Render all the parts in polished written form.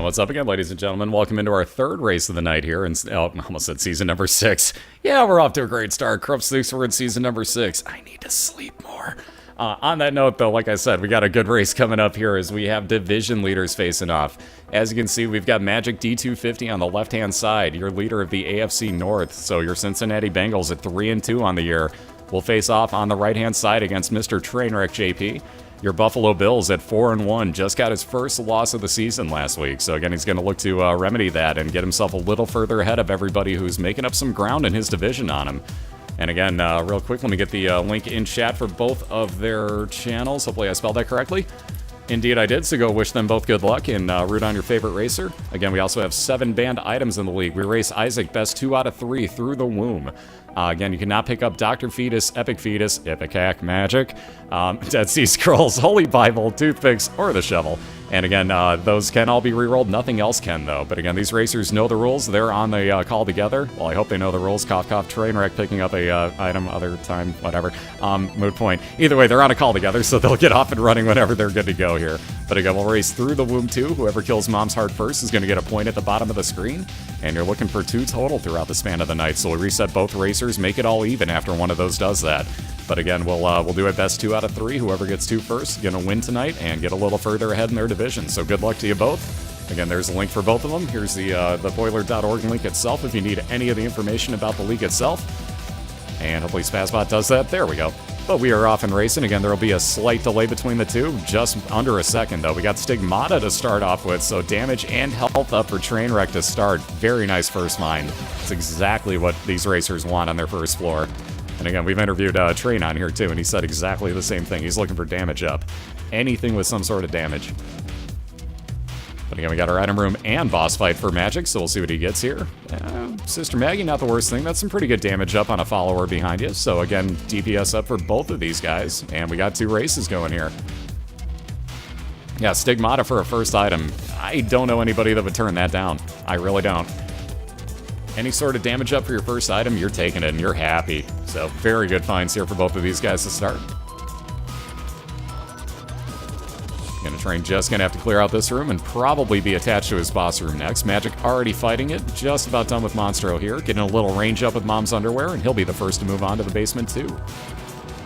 what's up again, ladies and gentlemen? Welcome into our third race of the night here. And oh, I almost said season number 6. Yeah, we're off to a great start. Crupps thinks we're in season number 6. I need to sleep more. On that note, though, like I said, we got a good race coming up here as we have division leaders facing off. As you can see, we've got MagicD250 on the left-hand side, your leader of the AFC North. So your Cincinnati Bengals at 3-2 on the year will face off on the right-hand side against Mr. TrainwreckJP. Your Buffalo Bills at 4-1 just got his first loss of the season last week. So again, he's going to look to remedy that and get himself a little further ahead of everybody who's making up some ground in his division on him. And again, real quick, let me get the link in chat for both of their channels. Hopefully I spelled that correctly. Indeed I did, so go wish them both good luck and root on your favorite racer. Again, we also have 7 banned items in the league. We race Isaac best 2 out of 3 through the womb. Again, you cannot pick up Dr. Fetus, Epic Fetus, Ipecac Magic, Dead Sea Scrolls, Holy Bible, Toothpicks, or the Shovel. And again, those can all be rerolled. Nothing else can, though. But again, these racers know the rules. They're on the call together. Well, I hope they know the rules. Cough, cough, Trainwreck picking up a item other time, whatever. Moot point. Either way, they're on a call together, so they'll get off and running whenever they're good to go here. But again, we'll race through the womb, too. Whoever kills Mom's Heart first is going to get a point at the bottom of the screen. And you're looking for 2 total throughout the span of the night. So we'll reset both racers, make it all even after one of those does that. But again, we'll do it best 2 out of 3. Whoever gets 2 first is going to win tonight and get a little further ahead in their division. So good luck to you both. Again, there's a link for both of them. Here's the BOILeR.org link itself if you need any of the information about the league itself. And hopefully Spazbot does that. There we go. But we are off and racing. Again, there will be a slight delay between the two. Just under a second, though. We got Stigmata to start off with, so damage and health up for Trainwreck to start. Very nice first mine. It's exactly what these racers want on their first floor. And again, we've interviewed Train on here, too, and he said exactly the same thing. He's looking for damage up. Anything with some sort of damage. But again, we got our item room and boss fight for Magic, so we'll see what he gets here. Sister Maggie, not the worst thing. That's some pretty good damage up on a follower behind you. So again, DPS up for both of these guys. And we got 2 races going here. Yeah, Stigmata for a first item. I don't know anybody that would turn that down. I really don't. Any sort of damage up for your first item, you're taking it and you're happy. So very good finds here for both of these guys to start. Train just gonna have to clear out this room and probably be attached to his boss room next. Magic already fighting it, just about done with Monstro here, getting a little range up with Mom's Underwear, and he'll be the first to move on to the basement too.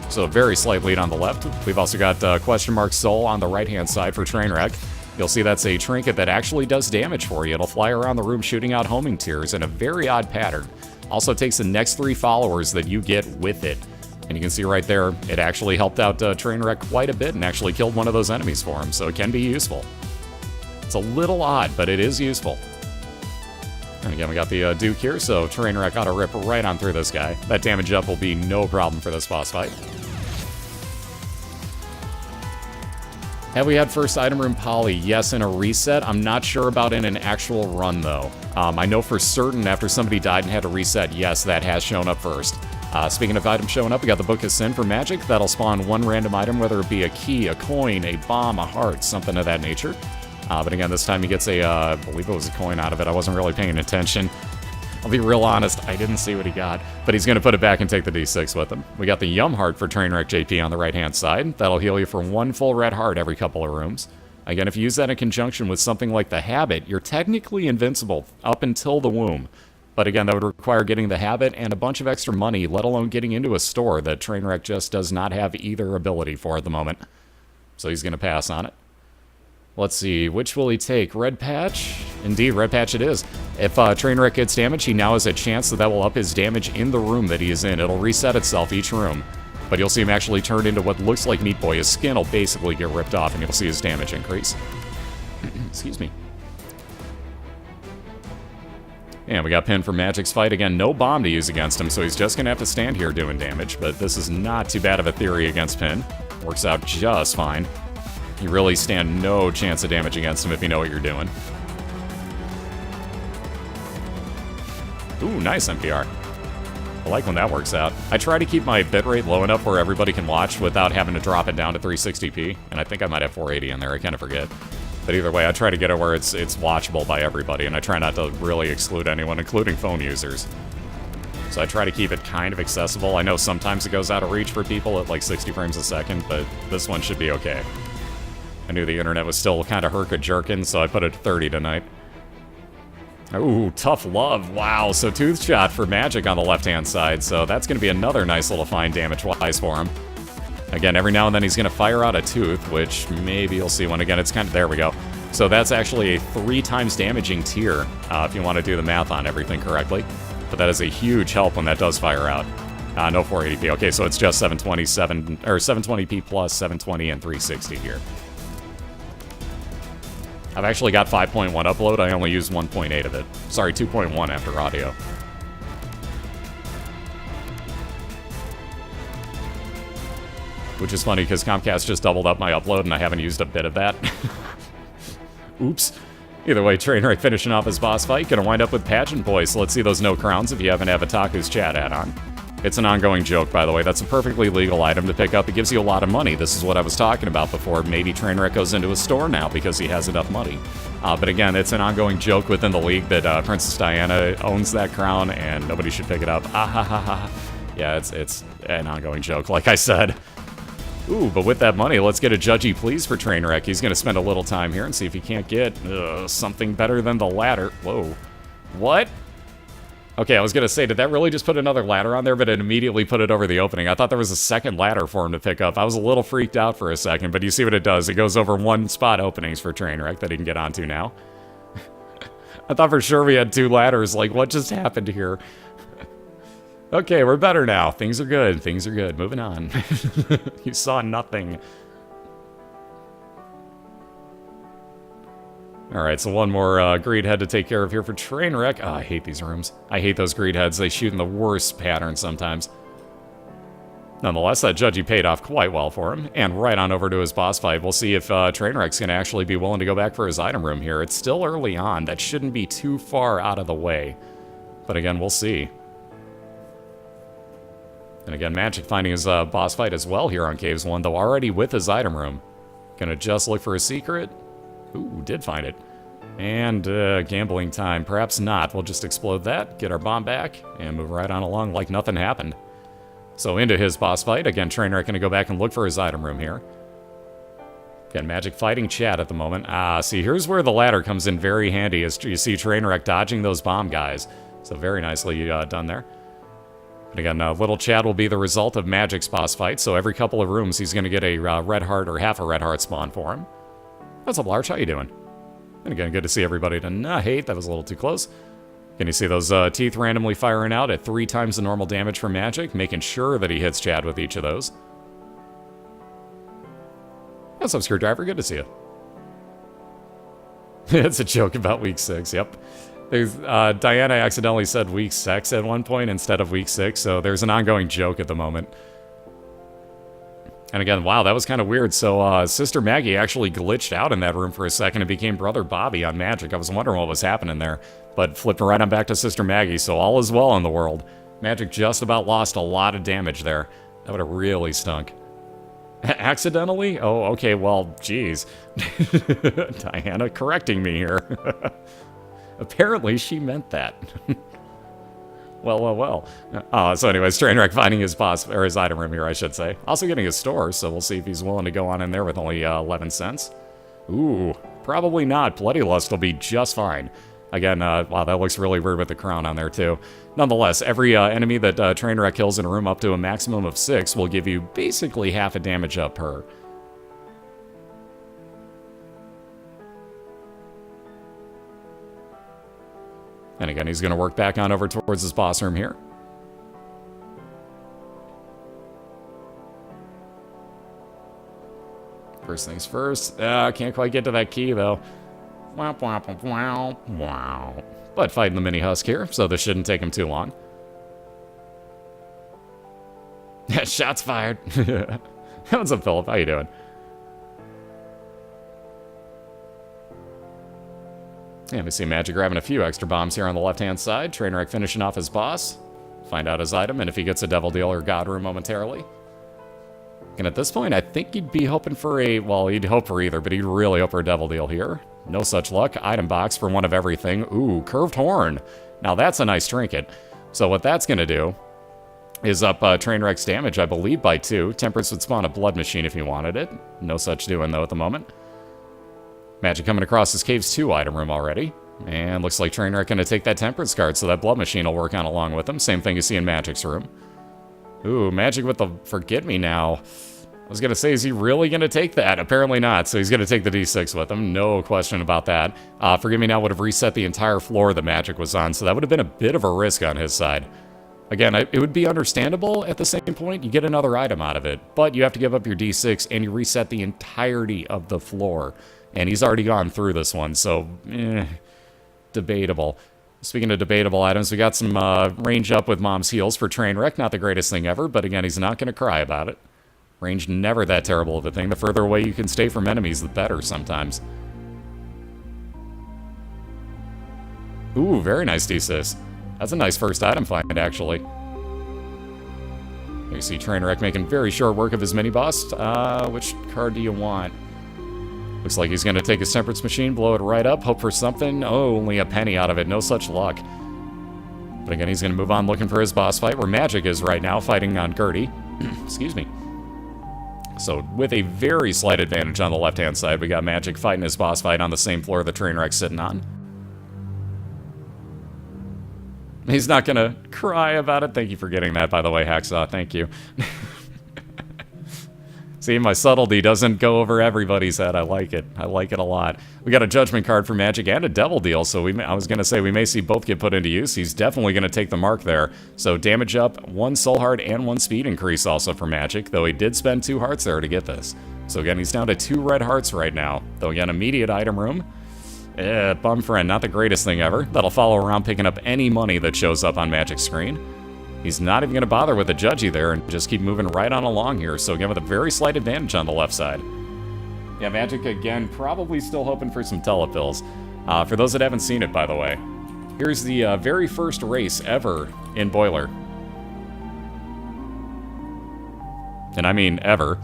So a very slight lead on the left. We've also got question mark Soul on the right-hand side for Trainwreck. You'll see that's a trinket that actually does damage for you. It'll fly around the room shooting out homing tears in a very odd pattern. Also takes the next 3 followers that you get with it. And you can see right there, it actually helped out Trainwreck quite a bit and actually killed one of those enemies for him, so it can be useful. It's a little odd, but it is useful. And again, we got the Duke here, so Trainwreck ought to rip right on through this guy. That damage up will be no problem for this boss fight. Have we had first item room poly? Yes, in a reset. I'm not sure about in an actual run, though. I know for certain after somebody died and had to reset, yes, that has shown up first. Speaking of items showing up, we got the Book of Sin for Magic. That'll spawn 1 random item, whether it be a key, a coin, a bomb, a heart, something of that nature. But again, this time he gets a, I believe it was a coin out of it. I wasn't really paying attention. I'll be real honest, I didn't see what he got. But he's going to put it back and take the D6 with him. We got the Yum Heart for TrainwreckJP on the right-hand side. That'll heal you for 1 full red heart every couple of rooms. Again, if you use that in conjunction with something like the Habit, you're technically invincible up until the womb. But again, that would require getting the habit and a bunch of extra money, let alone getting into a store that Trainwreck just does not have either ability for at the moment. So he's going to pass on it. Let's see, which will he take? Red Patch? Indeed, Red Patch it is. If Trainwreck gets damage, he now has a chance that will up his damage in the room that he is in. It'll reset itself each room. But you'll see him actually turn into what looks like Meat Boy. His skin will basically get ripped off, and you'll see his damage increase. Excuse me. And we got pinned for Magic's fight. Again, no bomb to use against him, so he's just going to have to stand here doing damage. But this is not too bad of a theory against Pin. Works out just fine. You really stand no chance of damage against him if you know what you're doing. Ooh, nice NPR. I like when that works out. I try to keep my bitrate low enough where everybody can watch without having to drop it down to 360p. And I think I might have 480 in there, I kind of forget. But either way, I try to get it where it's watchable by everybody, and I try not to really exclude anyone, including phone users. So I try to keep it kind of accessible. I know sometimes it goes out of reach for people at like 60 frames a second, but this one should be okay. I knew the internet was still kind of herka-jerkin, so I put it at 30 tonight. Ooh, tough love. Wow, so tooth shot for Magic on the left-hand side, so that's going to be another nice little fine damage-wise for him. Again, every now and then he's going to fire out a tooth, which maybe you'll see one again. It's kind of... There we go. So that's actually a 3 times damaging tier, if you want to do the math on everything correctly. But that is a huge help when that does fire out. No 480p. Okay, so it's just 727 or 720p plus 720 and 360 here. I've actually got 5.1 upload. I only use 1.8 of it. Sorry, 2.1 after audio. Which is funny because Comcast just doubled up my upload and I haven't used a bit of that. Oops. Either way, Trainwreck finishing off his boss fight. Gonna wind up with Pageant Boy, so let's see those no crowns if you haven't Avataku's chat add-on. It's an ongoing joke, by the way. That's a perfectly legal item to pick up. It gives you a lot of money. This is what I was talking about before. Maybe Trainwreck goes into a store now because he has enough money. But again, it's an ongoing joke within the league that Princess Diana owns that crown and nobody should pick it up. Ah ha ha ha. Yeah, it's an ongoing joke, like I said. Ooh, but with that money, let's get a judgy please for Trainwreck. He's going to spend a little time here and see if he can't get something better than the ladder. Whoa. What? Okay, I was going to say, did that really just put another ladder on there, but it immediately put it over the opening? I thought there was a second ladder for him to pick up. I was a little freaked out for a second, but you see what it does. It goes over 1 spot openings for Trainwreck that he can get onto now. I thought for sure we had 2 ladders. Like, what just happened here? Okay, we're better now. Things are good. Things are good. Moving on. You saw nothing. Alright, so one more greed head to take care of here for Trainwreck. Oh, I hate these rooms. I hate those greed heads. They shoot in the worst pattern sometimes. Nonetheless, that judgy paid off quite well for him. And right on over to his boss fight. We'll see if Trainwreck's going to actually be willing to go back for his item room here. It's still early on. That shouldn't be too far out of the way. But again, we'll see. And again, Magic finding his boss fight as well here on Caves 1, though already with his item room. Gonna just look for a secret. Ooh, did find it. And gambling time. Perhaps not. We'll just explode that, get our bomb back, and move right on along like nothing happened. So into his boss fight. Again, Trainwreck gonna go back and look for his item room here. Again, Magic fighting chat at the moment. See, here's where the ladder comes in very handy, as you see Trainwreck dodging those bomb guys. So very nicely done there. And again, little Chad will be the result of Magic's boss fight, so every couple of rooms he's going to get a red heart or half a red heart spawn for him. What's up, Larch? How you doing? And again, good to see everybody tonight. That was a little too close. Can you see those teeth randomly firing out at 3 times the normal damage for Magic, making sure that he hits Chad with each of those. What's up, Screwdriver? Good to see you. It's a joke about week 6, yep. There's, Diana accidentally said week 6 at one point instead of week 6, so there's an ongoing joke at the moment. And again, wow, that was kind of weird. So Sister Maggie actually glitched out in that room for a second and became Brother Bobby on Magic. I was wondering what was happening there, but flipped right on back to Sister Maggie, so all is well in the world. Magic just about lost a lot of damage there. That would have really stunk. Accidentally? Oh, okay, well, geez. Diana correcting me here. Apparently, she meant that. Well. So anyways, Trainwreck finding his boss, or his item room here, I should say. Also getting his store, so we'll see if he's willing to go on in there with only 11 cents. Ooh, probably not. Bloody Lust will be just fine. Again, wow, that looks really weird with the crown on there, too. Nonetheless, every enemy that Trainwreck kills in a room up to a maximum of 6 will give you basically half a damage up per. And again, he's going to work back on over towards his boss room here. First things first. Can't quite get to that key, though. Wow. But fighting the mini-husk here, so this shouldn't take him too long. Shots fired. What's up, Philip? How you doing? Yeah, we see Magic grabbing a few extra bombs here on the left-hand side. Trainwreck finishing off his boss. Find out his item, and if he gets a Devil Deal or God Room momentarily. And at this point, I think he'd be hoping for a... Well, he'd hope for either, but he'd really hope for a Devil Deal here. No such luck. Item box for one of everything. Ooh, Curved Horn. Now that's a nice trinket. So what that's going to do is up Trainwreck's damage, I believe, by 2. Temperance would spawn a Blood Machine if he wanted it. No such doing, though, at the moment. Magic coming across his Caves 2 item room already. And looks like Trainwreck going to take that Temperance card, so that Blood Machine will work on along with him. Same thing you see in Magic's room. Ooh, Magic with the Forget Me Now. I was going to say, is he really going to take that? Apparently not, so he's going to take the D6 with him. No question about that. Forget Me Now would have reset the entire floor the Magic was on, so that would have been a bit of a risk on his side. Again, it would be understandable at the same point. You get another item out of it, but you have to give up your D6 and you reset the entirety of the floor. And he's already gone through this one, so debatable. Speaking of debatable items, we got some range up with Mom's Heals for Trainwreck. Not the greatest thing ever, but again, he's not going to cry about it. Range never that terrible of a thing. The further away you can stay from enemies, the better sometimes. Ooh, very nice D6. That's a nice first item find, actually. You see Trainwreck making very short work of his mini-boss. Which card do you want? Looks like he's going to take his Temperance Machine, blow it right up, hope for something. Oh, only a penny out of it. No such luck. But again, he's going to move on looking for his boss fight, where Magic is right now, fighting on Gertie. Excuse me. So, with a very slight advantage on the left-hand side, we got Magic fighting his boss fight on the same floor the Trainwreck's sitting on. He's not going to cry about it. Thank you for getting that, by the way, Hacksaw. Thank you. See, my subtlety doesn't go over everybody's head. I like it. I like it a lot. We got a Judgment card for Magic and a Devil Deal, so I was going to say we may see both get put into use. He's definitely going to take the mark there. So damage up, 1 Soul Heart and 1 speed increase also for Magic, though he did spend 2 hearts there to get this. So again, he's down to 2 red hearts right now. Though again, immediate item room. Bum friend, not the greatest thing ever. That'll follow around picking up any money that shows up on Magic's screen. He's not even going to bother with the Judgy there and just keep moving right on along here. So again, with a very slight advantage on the left side. Yeah, Magic, again, probably still hoping for some telepills. For those that haven't seen it, by the way, here's the very first race ever in BOILeR. And I mean ever.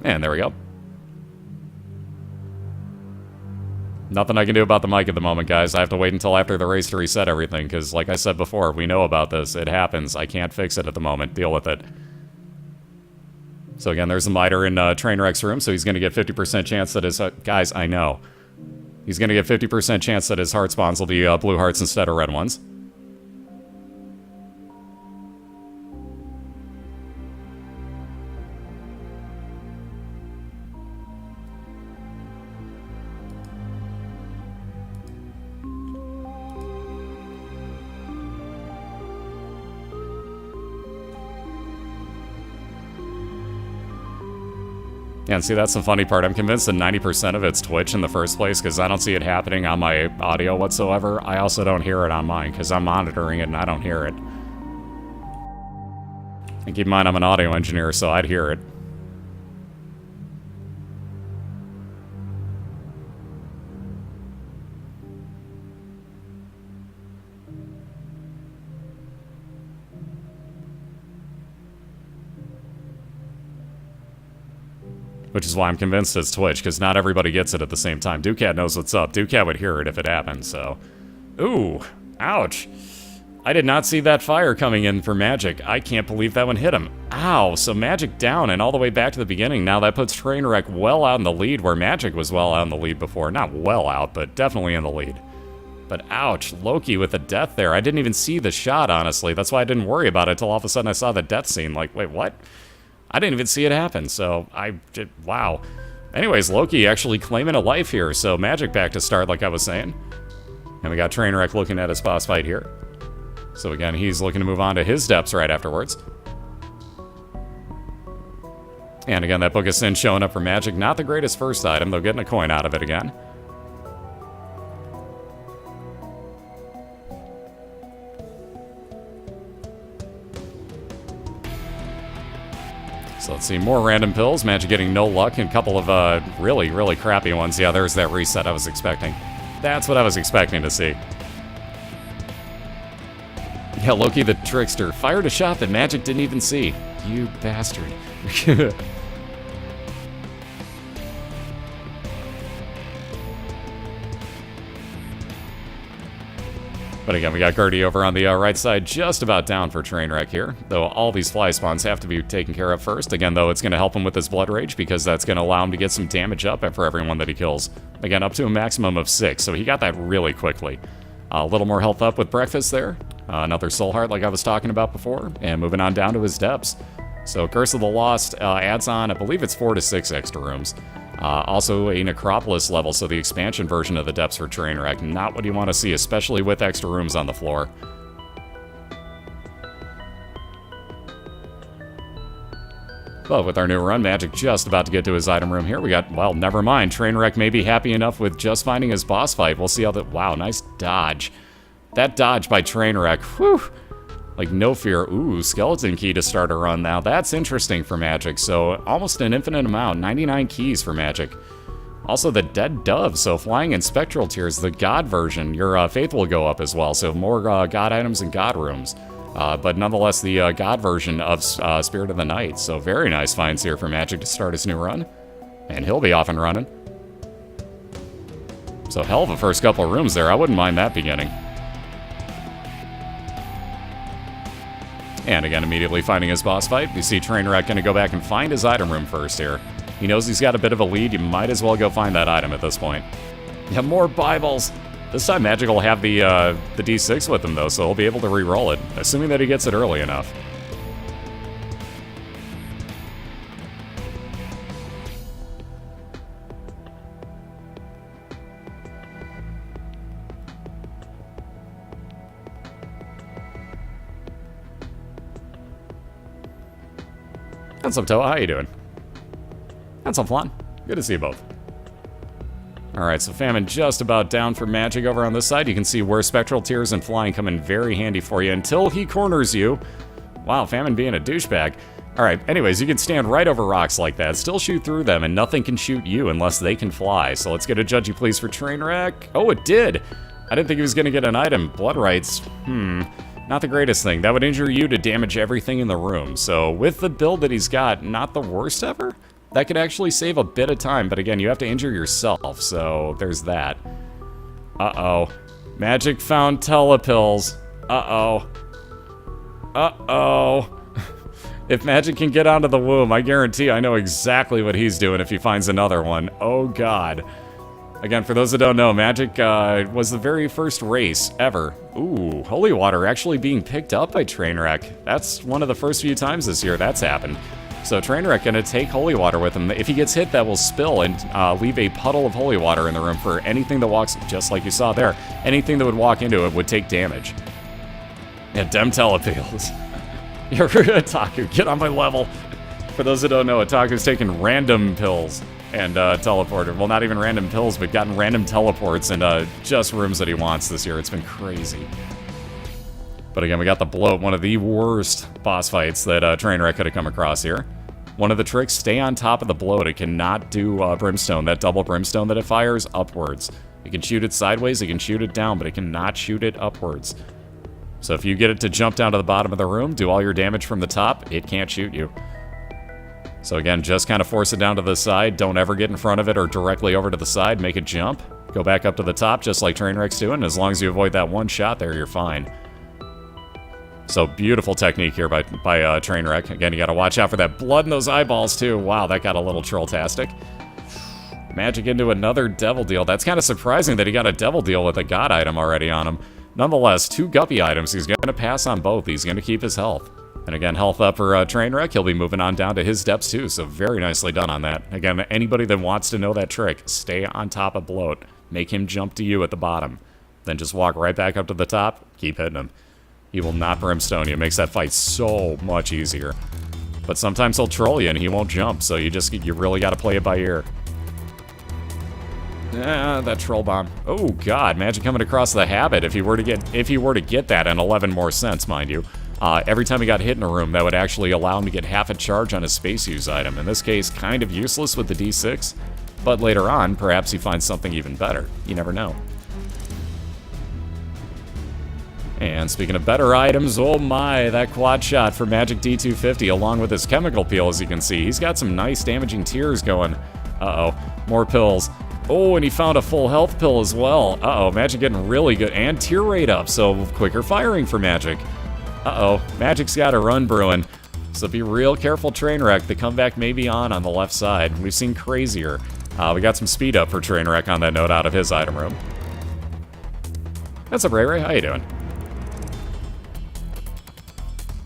And there we go. Nothing I can do about the mic at the moment, guys. I have to wait until after the race to reset everything, because like I said before, we know about this. It happens. I can't fix it at the moment. Deal with it. So again, there's a miter in Trainwreck's room, so he's going to get 50% chance that his... guys, I know. He's going to get 50% chance that his heart spawns will be blue hearts instead of red ones. Yeah, and see, that's the funny part. I'm convinced that 90% of it's Twitch in the first place, because I don't see it happening on my audio whatsoever. I also don't hear it on mine, because I'm monitoring it and I don't hear it. And keep in mind, I'm an audio engineer, so I'd hear it. Which is why I'm convinced it's Twitch, because not everybody gets it at the same time. Ducat knows what's up. Ducat would hear it if it happened, so... Ooh, ouch. I did not see that fire coming in for Magic. I can't believe that one hit him. Ow, so Magic down and all the way back to the beginning. Now that puts Trainwreck well out in the lead, where Magic was well out in the lead before. Not well out, but definitely in the lead. But ouch, Loki with the death there. I didn't even see the shot, honestly. That's why I didn't worry about it until all of a sudden I saw the death scene. Like, wait, what? I didn't even see it happen, so wow. Anyways, Loki actually claiming a life here, so Magic back to start, like I was saying. And we got Trainwreck looking at his boss fight here. So again, he's looking to move on to his depths right afterwards. And again, that Book of Sin showing up for Magic. Not the greatest first item, though getting a coin out of it again. So let's see, more random pills. Magic getting no luck, and a couple of really, really crappy ones. Yeah, there's that reset I was expecting. That's what I was expecting to see. Yeah, Loki the Trickster fired a shot that Magic didn't even see. You bastard. But again, we got Gertie over on the right side, just about down for Trainwreck here. Though all these fly spawns have to be taken care of first. Again, though, it's going to help him with his Blood Rage because that's going to allow him to get some damage up for everyone that he kills. Again, up to a maximum of 6, so he got that really quickly. A little more health up with Breakfast there. Another Soul Heart like I was talking about before. And moving on down to his depths. So Curse of the Lost adds on, I believe it's 4 to 6 extra rooms. Also a Necropolis level, so the expansion version of the depths for Trainwreck. Not what you want to see, especially with extra rooms on the floor. But with our new run, Magic just about to get to his item room here. We got, well, never mind. Trainwreck may be happy enough with just finding his boss fight. We'll see how that, wow, nice dodge. That dodge by Trainwreck, whew. Like, no fear. Ooh, Skeleton Key to start a run now. That's interesting for Magic. So, almost an infinite amount. 99 keys for Magic. Also, the Dead Dove. So, Flying and Spectral Tears, the God version. Your Faith will go up as well. So, more God items and God rooms. But nonetheless, the God version of Spirit of the Night. So, very nice finds here for Magic to start his new run. And he'll be off and running. So, hell of a first couple of rooms there. I wouldn't mind that beginning. And again, immediately finding his boss fight, we see Trainwreck going to go back and find his item room first here. He knows he's got a bit of a lead. You might as well go find that item at this point. You have more Bibles. This time Magic will have the D6 with him, though, so he'll be able to re-roll it, assuming that he gets it early enough. What's up, Toa? How you doing? That's some fun. Good to see you both. Alright, so Famine just about down for Magic over on this side. You can see where Spectral Tears and Flying come in very handy for you until he corners you. Wow, Famine being a douchebag. Alright, anyways, you can stand right over rocks like that, still shoot through them, and nothing can shoot you unless they can fly. So let's get a Judgy Please for Trainwreck. Oh, it did! I didn't think he was going to get an item. Blood Rights. Not the greatest thing. That would injure you to damage everything in the room. So with the build that he's got, not the worst ever. That could actually save a bit of time, but again, you have to injure yourself, so there's that. Uh-oh. Magic found Telepills. Uh-oh. Uh-oh. If Magic can get onto the womb, I guarantee I know exactly what he's doing if he finds another one. Oh, God. Again, for those that don't know, Magic was the very first race ever. Ooh, Holy Water actually being picked up by Trainwreck. That's one of the first few times this year that's happened. So Trainwreck gonna take Holy Water with him. If he gets hit, that will spill and leave a puddle of Holy Water in the room for anything that walks, just like you saw there. Anything that would walk into it would take damage. Yeah, dem Telepills. You're Otaku, get on my level. For those that don't know, Otaku's taking random pills and teleported. Well, not even random pills, but gotten random teleports and just rooms that he wants this year. It's been crazy. But again, we got the bloat, one of the worst boss fights that Trainwreck could have come across here. One of the tricks, stay on top of the bloat. It cannot do brimstone, that double brimstone that it fires upwards. It can shoot it sideways, it can shoot it down, but it cannot shoot it upwards. So if you get it to jump down to the bottom of the room, do all your damage from the top, it can't shoot you. So again, just kind of force it down to the side. Don't ever get in front of it or directly over to the side. Make it jump. Go back up to the top just like Trainwreck's doing. As long as you avoid that one shot there, you're fine. So beautiful technique here by Trainwreck. Again, you got to watch out for that blood in those eyeballs too. Wow, that got a little troll-tastic. Magic into another Devil Deal. That's kind of surprising that he got a Devil Deal with a God item already on him. Nonetheless, 2 Guppy items. He's going to pass on both. He's going to keep his health. And again, health up for Trainwreck. He'll be moving on down to his depths too, so very nicely done on that. Again, anybody that wants to know that trick, stay on top of bloat. Make him jump to you at the bottom. Then just walk right back up to the top, keep hitting him. He will not brimstone you. It makes that fight so much easier. But sometimes he'll troll you and he won't jump, so you really got to play it by ear. That troll bomb. Oh God, Magic coming across the habit. If he were to get that and 11 more cents, mind you. Every time he got hit in a room, that would actually allow him to get half a charge on his space use item. In this case, kind of useless with the D6, but later on, perhaps he finds something even better. You never know. And speaking of better items, oh my, that quad shot for MagicD250 along with his chemical peel, as you can see. He's got some nice damaging tears going. Uh-oh, more pills. Oh, and he found a full health pill as well. Uh-oh, Magic getting really good. And tier rate up, so quicker firing for Magic. Uh-oh, Magic's got a run brewing. So be real careful, Trainwreck. The comeback may be on the left side. We've seen crazier. We got some speed up for Trainwreck on that note out of his item room. What's up, Ray Ray? How you doing?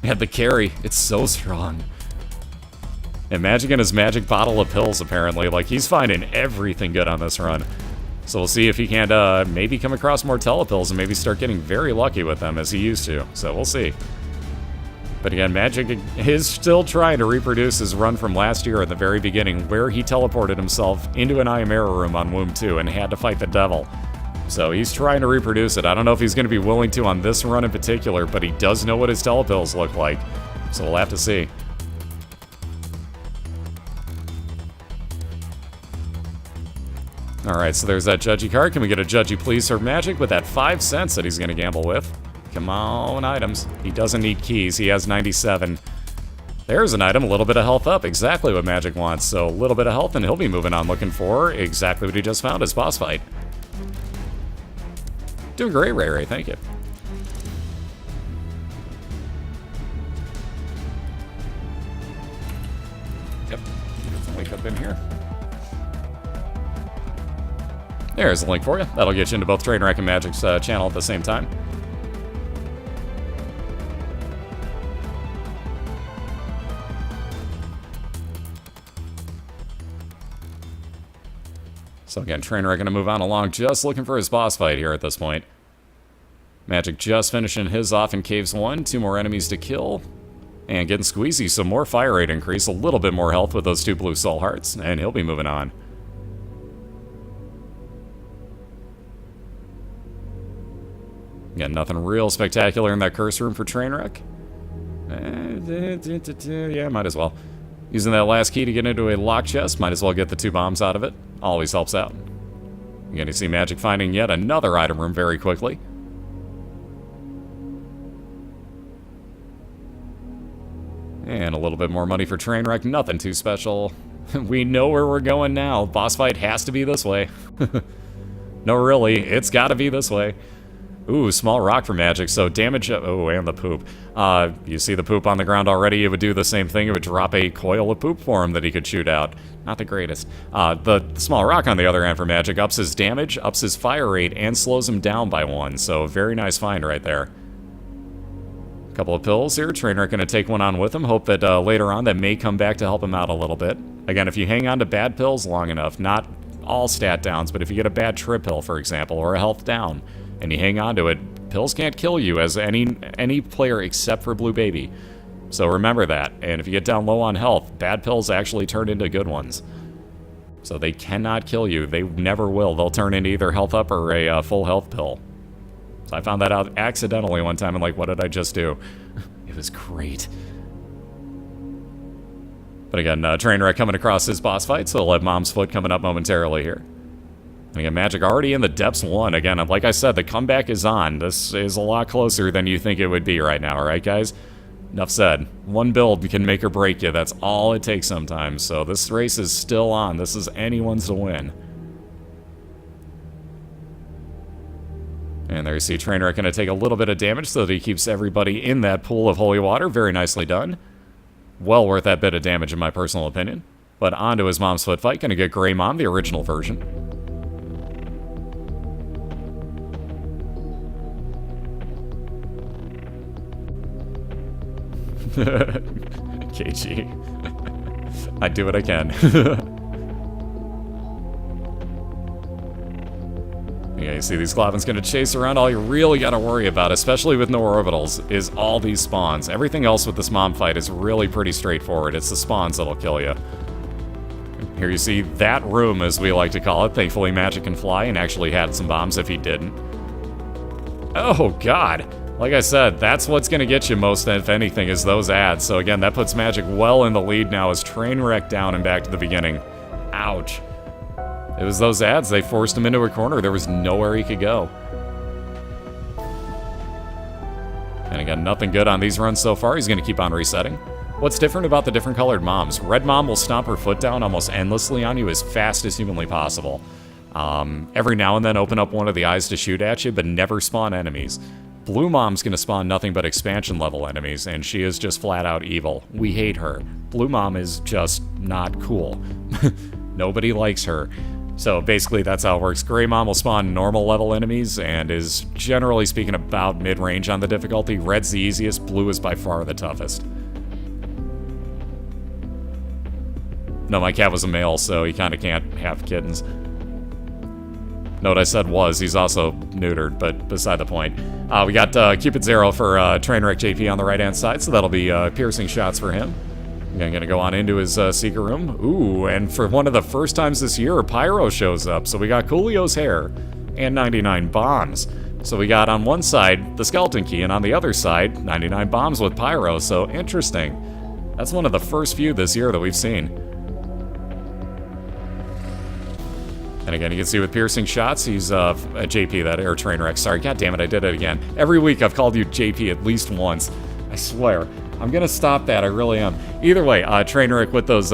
Yeah, the carry. It's so strong. And Magic and his magic bottle of pills, apparently. Like, he's finding everything good on this run. So we'll see if he can't maybe come across more telepills and maybe start getting very lucky with them as he used to. So we'll see. But again, Magic is still trying to reproduce his run from last year at the very beginning, where he teleported himself into an Ayamera room on Womb 2 and had to fight the devil. So he's trying to reproduce it. I don't know if he's going to be willing to on this run in particular, but he does know what his telepills look like. So we'll have to see. Alright, so there's that Judgy card. Can we get a Judgy please for Magic with that 5 cents that he's going to gamble with? Come on, items. He doesn't need keys. He has 97. There's an item, a little bit of health up. Exactly what Magic wants. So a little bit of health, and he'll be moving on looking for exactly what he just found, his boss fight. Doing great, Ray Ray. Thank you. Yep. Get the link up in here. There's a link for you. That'll get you into both Trainwreck and Magic's channel at the same time. So again, Trainwreck gonna move on along, just looking for his boss fight here at this point. Magic just finishing his off in Caves 1, 2 more enemies to kill. And getting Squeezy some more fire rate increase, a little bit more health with those 2 blue soul hearts, and he'll be moving on. Again, nothing real spectacular in that curse room for Trainwreck. Yeah, might as well. Using that last key to get into a lock chest, might as well get the 2 bombs out of it. Always helps out. Again, you see Magic finding yet another item room very quickly. And a little bit more money for Trainwreck, nothing too special. We know where we're going now. Boss fight has to be this way. No, really, it's gotta be this way. Ooh, small rock for Magic, so damage... Oh, and the poop. You see the poop on the ground already? It would do the same thing. It would drop a coil of poop for him that he could shoot out. Not the greatest. The small rock, on the other hand, for Magic, ups his damage, ups his fire rate, and slows him down by 1. So, very nice find right there. Couple of pills here. Trainwreck going to take one on with him. Hope that later on that may come back to help him out a little bit. Again, if you hang on to bad pills long enough, not all stat downs, but if you get a bad trip pill, for example, or a health down, and you hang on to it, pills can't kill you as any player except for Blue Baby. So remember that. And if you get down low on health, bad pills actually turn into good ones. So they cannot kill you. They never will. They'll turn into either health up or a full health pill. So I found that out accidentally one time and like, what did I just do? It was great. But again, Trainwreck coming across his boss fight, so we'll have Mom's Foot coming up momentarily here. And again, Magic already in the depths 1. Again, like I said, the comeback is on. This is a lot closer than you think it would be right now, alright guys? Enough said. One build can make or break you. That's all it takes sometimes. So this race is still on. This is anyone's to win. And there you see Trainwreck going to take a little bit of damage so that he keeps everybody in that pool of holy water. Very nicely done. Well worth that bit of damage in my personal opinion. But on to his Mom's Foot fight. Going to get Grey Mom, the original version. KG. I do what I can. Yeah, you see these Glovins gonna chase around. All you really gotta worry about, especially with no orbitals, is all these spawns. Everything else with this mom fight is really pretty straightforward. It's the spawns that'll kill you. Here you see that room, as we like to call it. Thankfully, Magic can fly and actually had some bombs if he didn't. Oh, God. Like I said, that's what's going to get you most, if anything, is those ads. So again, that puts Magic well in the lead now as Trainwreck down and back to the beginning. Ouch. It was those ads. They forced him into a corner. There was nowhere he could go. And again, nothing good on these runs so far. He's going to keep on resetting. What's different about the different colored moms? Red mom will stomp her foot down almost endlessly on you as fast as humanly possible. Every now and then open up one of the eyes to shoot at you, but never spawn enemies. Blue Mom's gonna spawn nothing but expansion level enemies, and she is just flat out evil. We hate her. Blue Mom is just not cool. Nobody likes her. So basically that's how it works. Gray Mom will spawn normal level enemies and is generally speaking about mid-range on the difficulty. Red's the easiest, blue is by far the toughest. No, my cat was a male, so he kinda can't have kittens. Note I said was, he's also neutered, but beside the point. We got Cupid Zero for TrainwreckJP on the right-hand side, so that'll be piercing shots for him. I'm gonna go on into his secret room. Ooh, and for one of the first times this year, Pyro shows up. So we got Coolio's hair and 99 bombs. So we got on one side the skeleton key, and on the other side, 99 bombs with Pyro. So interesting. That's one of the first few this year that we've seen. And again, you can see with piercing shots, he's JP, that air Trainwreck. Sorry, god damn it, I did it again. Every week I've called you JP at least once. I swear. I'm gonna stop that, I really am. Either way, Trainwreck with those,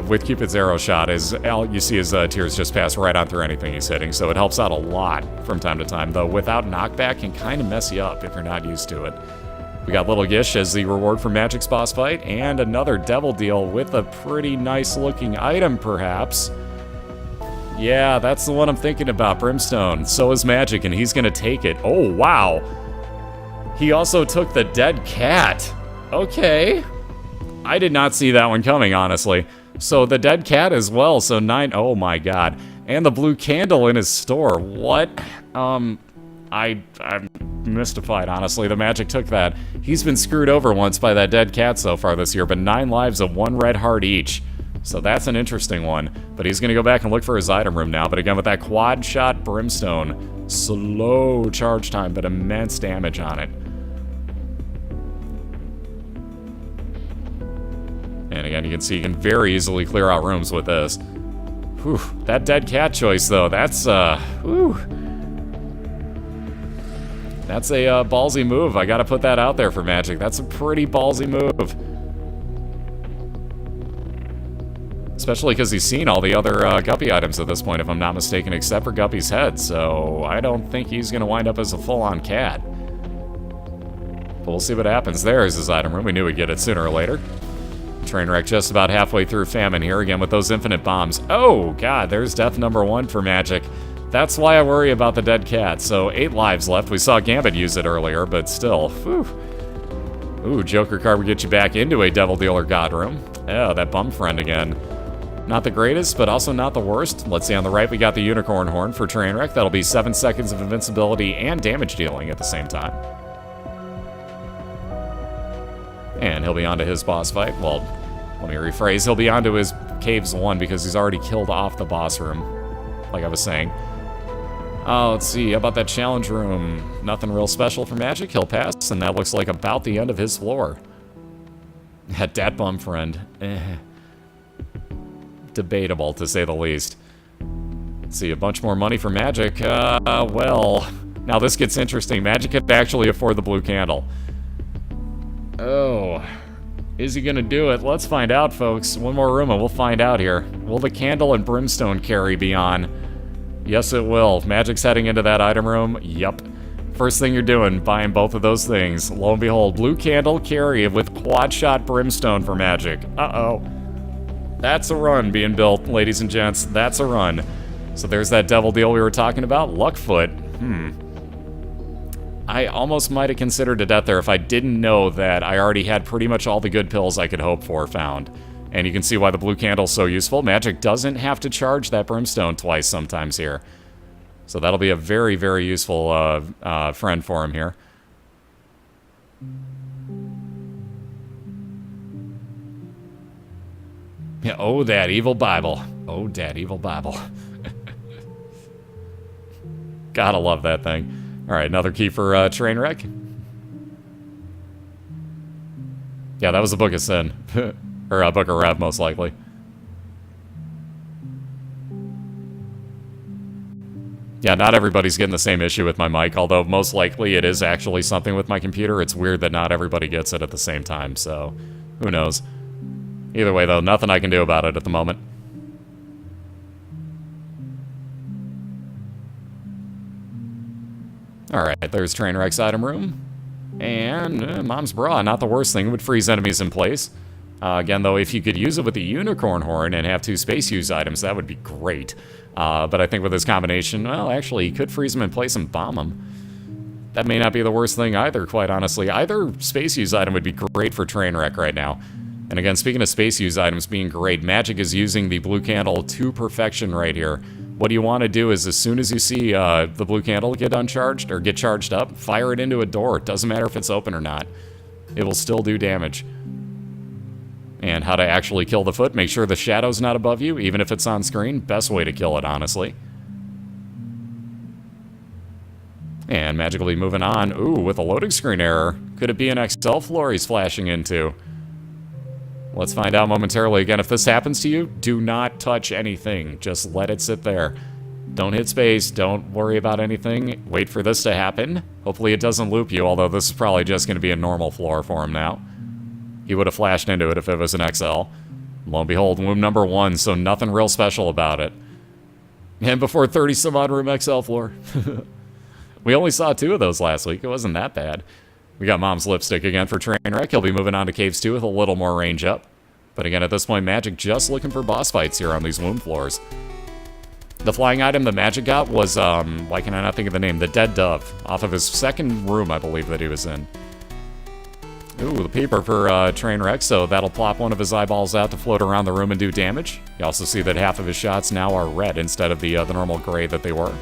with Cupid's arrow shot is, you see his tears just pass right on through anything he's hitting, so it helps out a lot from time to time, though without knockback can kind of mess you up if you're not used to it. We got Little Gish as the reward for Magic's boss fight, and another Devil Deal with a pretty nice looking item, perhaps. Yeah, that's the one I'm thinking about, Brimstone. So is Magic, and he's gonna take it. Oh, wow. He also took the dead cat. Okay. I did not see that one coming, honestly. So the dead cat as well, so 9, oh my god. And the blue candle in his store, what? I'm mystified, honestly. The Magic took that. He's been screwed over once by that dead cat so far this year, but 9 lives of 1 red heart each. So that's an interesting one. But he's gonna go back and look for his item room now. But again, with that quad shot Brimstone, slow charge time, but immense damage on it. And again, you can see you can very easily clear out rooms with this. Whew, that dead cat choice, though, that's, whew. That's a ballsy move. I gotta put that out there for Magic. That's a pretty ballsy move. Especially because he's seen all the other Guppy items at this point, if I'm not mistaken, except for Guppy's head, so I don't think he's gonna wind up as a full-on cat. But we'll see what happens. There's his item room. We knew we'd get it sooner or later. Trainwreck just about halfway through Famine here, again with those infinite bombs. Oh, god, there's death number 1 for Magic. That's why I worry about the dead cat. So 8 lives left. We saw Gambit use it earlier, but still, whew. Ooh, Joker card would get you back into a Devil Dealer God room. Oh, that bum friend again. Not the greatest, but also not the worst. Let's see, on the right, we got the Unicorn Horn for Trainwreck. That'll be 7 seconds of invincibility and damage dealing at the same time. And he'll be on to his boss fight. Well, let me rephrase. He'll be on to his Caves 1 because he's already killed off the boss room, like I was saying. Let's see. How about that challenge room? Nothing real special for Magic. He'll pass, and that looks like about the end of his floor. Dat bum friend. Debatable, to say the least. Let's see, a bunch more money for Magic. Well, now this gets interesting. Magic could actually afford the blue candle. Oh, is he gonna do it? Let's find out, folks. One more room and we'll find out here. Will the candle and brimstone carry be on? Yes, it will. Magic's heading into that item room. Yup. First thing you're doing, buying both of those things. Lo and behold, blue candle carry with quad shot brimstone for Magic. Uh-oh. That's a run being built, ladies and gents. That's a run. So there's that devil deal we were talking about. Luckfoot. I almost might have considered a death there if I didn't know that I already had pretty much all the good pills I could hope for found. And you can see why the blue candle's so useful. Magic doesn't have to charge that brimstone twice sometimes here. So that'll be a very, very useful friend for him here. Yeah, oh, that evil Bible. Oh, that evil Bible. Gotta love that thing. Alright, another key for Trainwreck. Yeah, that was the Book of Sin. Or Book of Rev, most likely. Yeah, not everybody's getting the same issue with my mic, although most likely it is actually something with my computer. It's weird that not everybody gets it at the same time, so who knows. Either way, though, nothing I can do about it at the moment. Alright, there's Trainwreck's item room. And Mom's Bra, not the worst thing, would freeze enemies in place. Again, though, if you could use it with the Unicorn Horn and have 2 space use items, that would be great. But I think with this combination, well, actually, you could freeze them in place and bomb them. That may not be the worst thing either, quite honestly. Either space use item would be great for Trainwreck right now. And again, speaking of space use items being great, Magic is using the blue candle to perfection right here. What you want to do is as soon as you see the blue candle get uncharged or get charged up, fire it into a door. It doesn't matter if it's open or not. It will still do damage. And how to actually kill the foot, make sure the shadow's not above you, even if it's on screen. Best way to kill it, honestly. And magically moving on. Ooh, with a loading screen error. Could it be an XL floor he's flashing into? Let's find out momentarily. Again, if this happens to you, do not touch anything. Just let it sit there. Don't hit space. Don't worry about anything. Wait for this to happen. Hopefully it doesn't loop you, although this is probably just going to be a normal floor for him now. He would have flashed into it if it was an XL. Lo and behold, room number 1, so nothing real special about it. And before 30 some odd room XL floor. We only saw 2 of those last week. It wasn't that bad. We got Mom's Lipstick again for Trainwreck. He'll be moving on to Caves 2 with a little more range up. But again, at this point, Magic just looking for boss fights here on these womb floors. The flying item that Magic got was, why can I not think of the name? The Dead Dove, off of his second room, I believe, that he was in. Ooh, the peeper for Trainwreck, so that'll plop one of his eyeballs out to float around the room and do damage. You also see that half of his shots now are red instead of the normal gray that they were.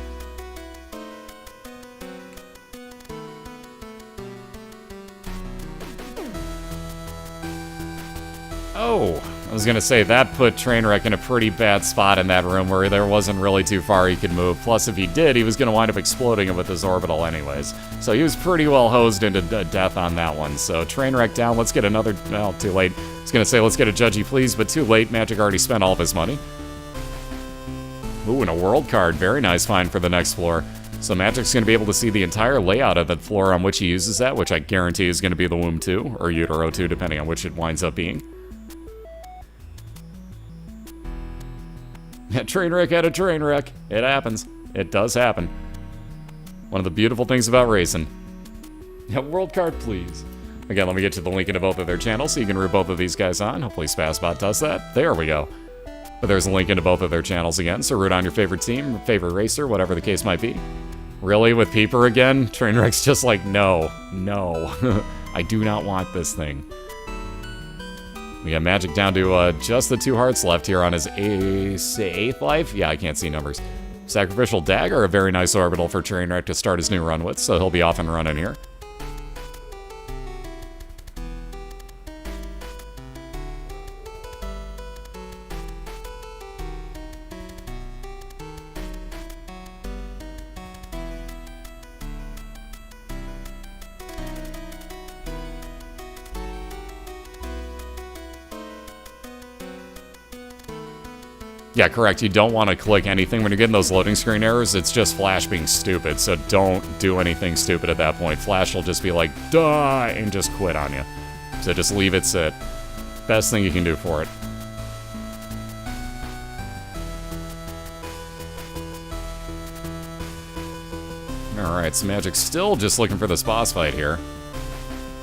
Oh, I was gonna say, that put Trainwreck in a pretty bad spot in that room where there wasn't really too far he could move. Plus, if he did, he was gonna wind up exploding it with his orbital anyways. So he was pretty well hosed into death on that one. So Trainwreck down, let's get another, well, too late. I was gonna say, let's get a Judgy Please, but too late. Magic already spent all of his money. Ooh, and a world card. Very nice find for the next floor. So Magic's gonna be able to see the entire layout of the floor on which he uses that, which I guarantee is gonna be the Womb 2, or Utero 2, depending on which it winds up being. Trainwreck had a train wreck. It happens. It does happen. One of the beautiful things about racing. Yeah, world card, please. Again, let me get you the link into both of their channels so you can root both of these guys on. Hopefully Spazbot does that. There we go. But there's a link into both of their channels again, so root on your favorite team, favorite racer, whatever the case might be. Really, with Peeper again? Trainwreck's just like, no, no. I do not want this thing. We got Magic down to just the 2 hearts left here on his 8th life. Yeah, I can't see numbers. Sacrificial Dagger, a very nice orbital for Trainwreck to start his new run with, so he'll be off and running here. Yeah, correct. You don't want to click anything. When you're getting those loading screen errors, it's just Flash being stupid, so don't do anything stupid at that point. Flash will just be like, duh, and just quit on you. So just leave it sit. Best thing you can do for it. Alright, so Magic's still just looking for this boss fight here.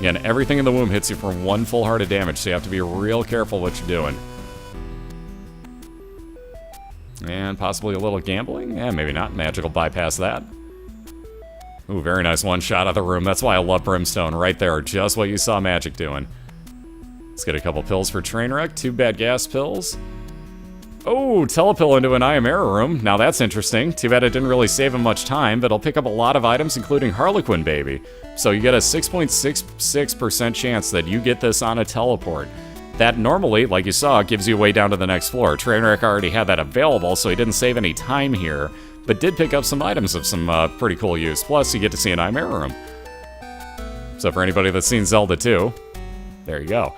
Again, everything in the womb hits you for 1 full heart of damage, so you have to be real careful what you're doing. And possibly a little gambling? Yeah, maybe not. Magic will bypass that. Ooh, very nice one shot out of the room. That's why I love Brimstone. Right there, just what you saw Magic doing. Let's get a couple pills for Trainwreck. 2 bad gas pills. Oh, telepill into an I Am Error room. Now that's interesting. Too bad it didn't really save him much time, but it'll pick up a lot of items, including Harlequin Baby. So you get a 6.66% chance that you get this on a teleport. That normally, like you saw, gives you a way down to the next floor. Trainwreck already had that available, so he didn't save any time here, but did pick up some items of some pretty cool use. Plus, you get to see an I Am Error room. So for anybody that's seen Zelda 2, there you go.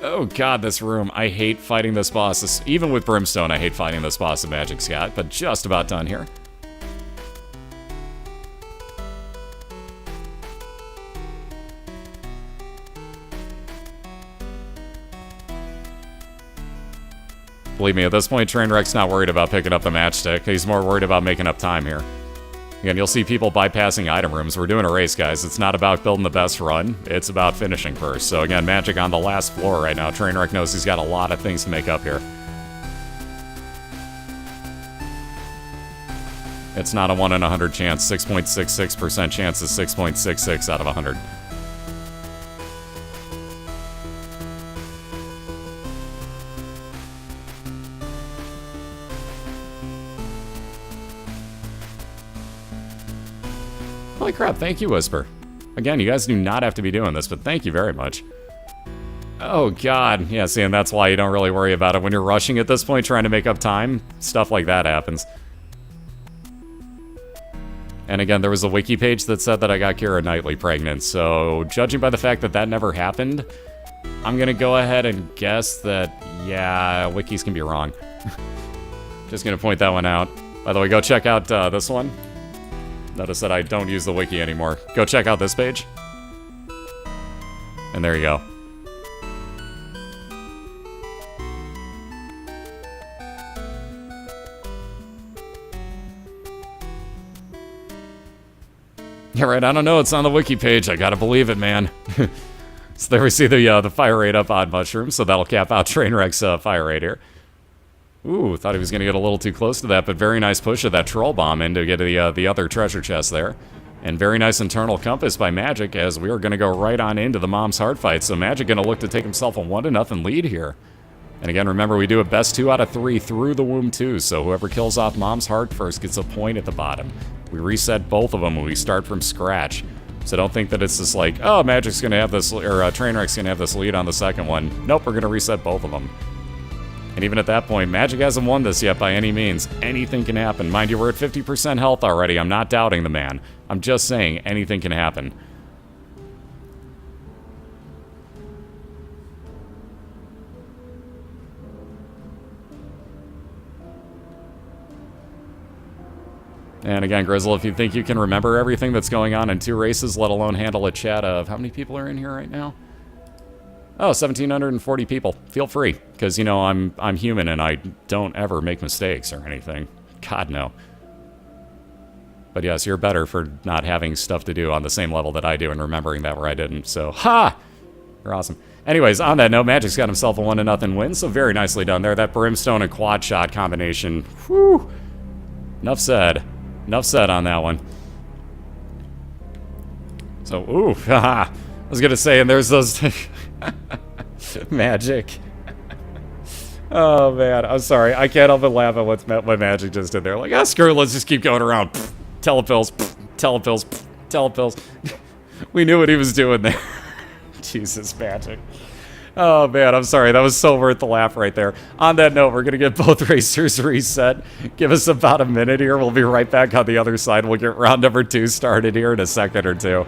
Oh god, this room. I hate fighting this boss. Even with Brimstone, I hate fighting this boss of Magic's got, but just about done here. Believe me, at this point, Trainwreck's not worried about picking up the matchstick. He's more worried about making up time here. Again, you'll see people bypassing item rooms. We're doing a race, guys. It's not about building the best run. It's about finishing first. So again, Magic on the last floor right now. Trainwreck knows he's got a lot of things to make up here. It's not a 1 in 100 chance. 6.66% chance is 6.66 out of 100. Holy crap, thank you, Whisper. Again, you guys do not have to be doing this, but thank you very much. Oh, God. Yeah, see, and that's why you don't really worry about it. When you're rushing at this point, trying to make up time, stuff like that happens. And again, there was a wiki page that said that I got Keira Knightley pregnant, so judging by the fact that that never happened, I'm gonna go ahead and guess that, yeah, wikis can be wrong. Just gonna point that one out. By the way, go check out this one. Notice that I don't use the wiki anymore. Go check out this page. And there you go. Yeah, right, I don't know, it's on the wiki page. I gotta believe it, man. So there we see the fire rate up on Mushroom, so that'll cap out Trainwreck's fire rate here. Ooh, thought he was gonna get a little too close to that, but very nice push of that Troll Bomb in to get the other treasure chest there. And very nice internal compass by Magic, as we are gonna go right on into the Mom's Heart fight. So Magic gonna look to take himself a 1-0 lead here. And again, remember, we do a best 2 out of 3 through the womb 2, so whoever kills off Mom's Heart first gets a point at the bottom. We reset both of them when we start from scratch. So don't think that it's just like, oh, Magic's gonna have this, or Trainwreck's gonna have this lead on the second one. Nope, we're gonna reset both of them. And even at that point, Magic hasn't won this yet by any means. Anything can happen. Mind you, we're at 50% health already. I'm not doubting the man. I'm just saying anything can happen. And again, Grizzle, if you think you can remember everything that's going on in 2 races, let alone handle a chat of... How many people are in here right now? Oh, 1,740 people. Feel free, because, you know, I'm human and I don't ever make mistakes or anything. God, no. But yes, you're better for not having stuff to do on the same level that I do and remembering that where I didn't. So, ha! You're awesome. Anyways, on that note, Magic's got himself a 1-0 win, so very nicely done there. That Brimstone and quad shot combination. Whew! Enough said. Enough said on that one. So, ooh, haha. I was gonna say, and there's those... Magic. Oh, man. I'm sorry. I can't help but laugh at what Magic just did there. Like, ah, screw it, let's just keep going around. Pfft, telepills, pfft, telepills, pfft, telepills. We knew what he was doing there. Jesus, Magic. Oh, man, I'm sorry. That was so worth the laugh right there. On that note, we're going to get both racers reset. Give us about a minute here. We'll be right back on the other side. We'll get round number 2 started here in a second or two.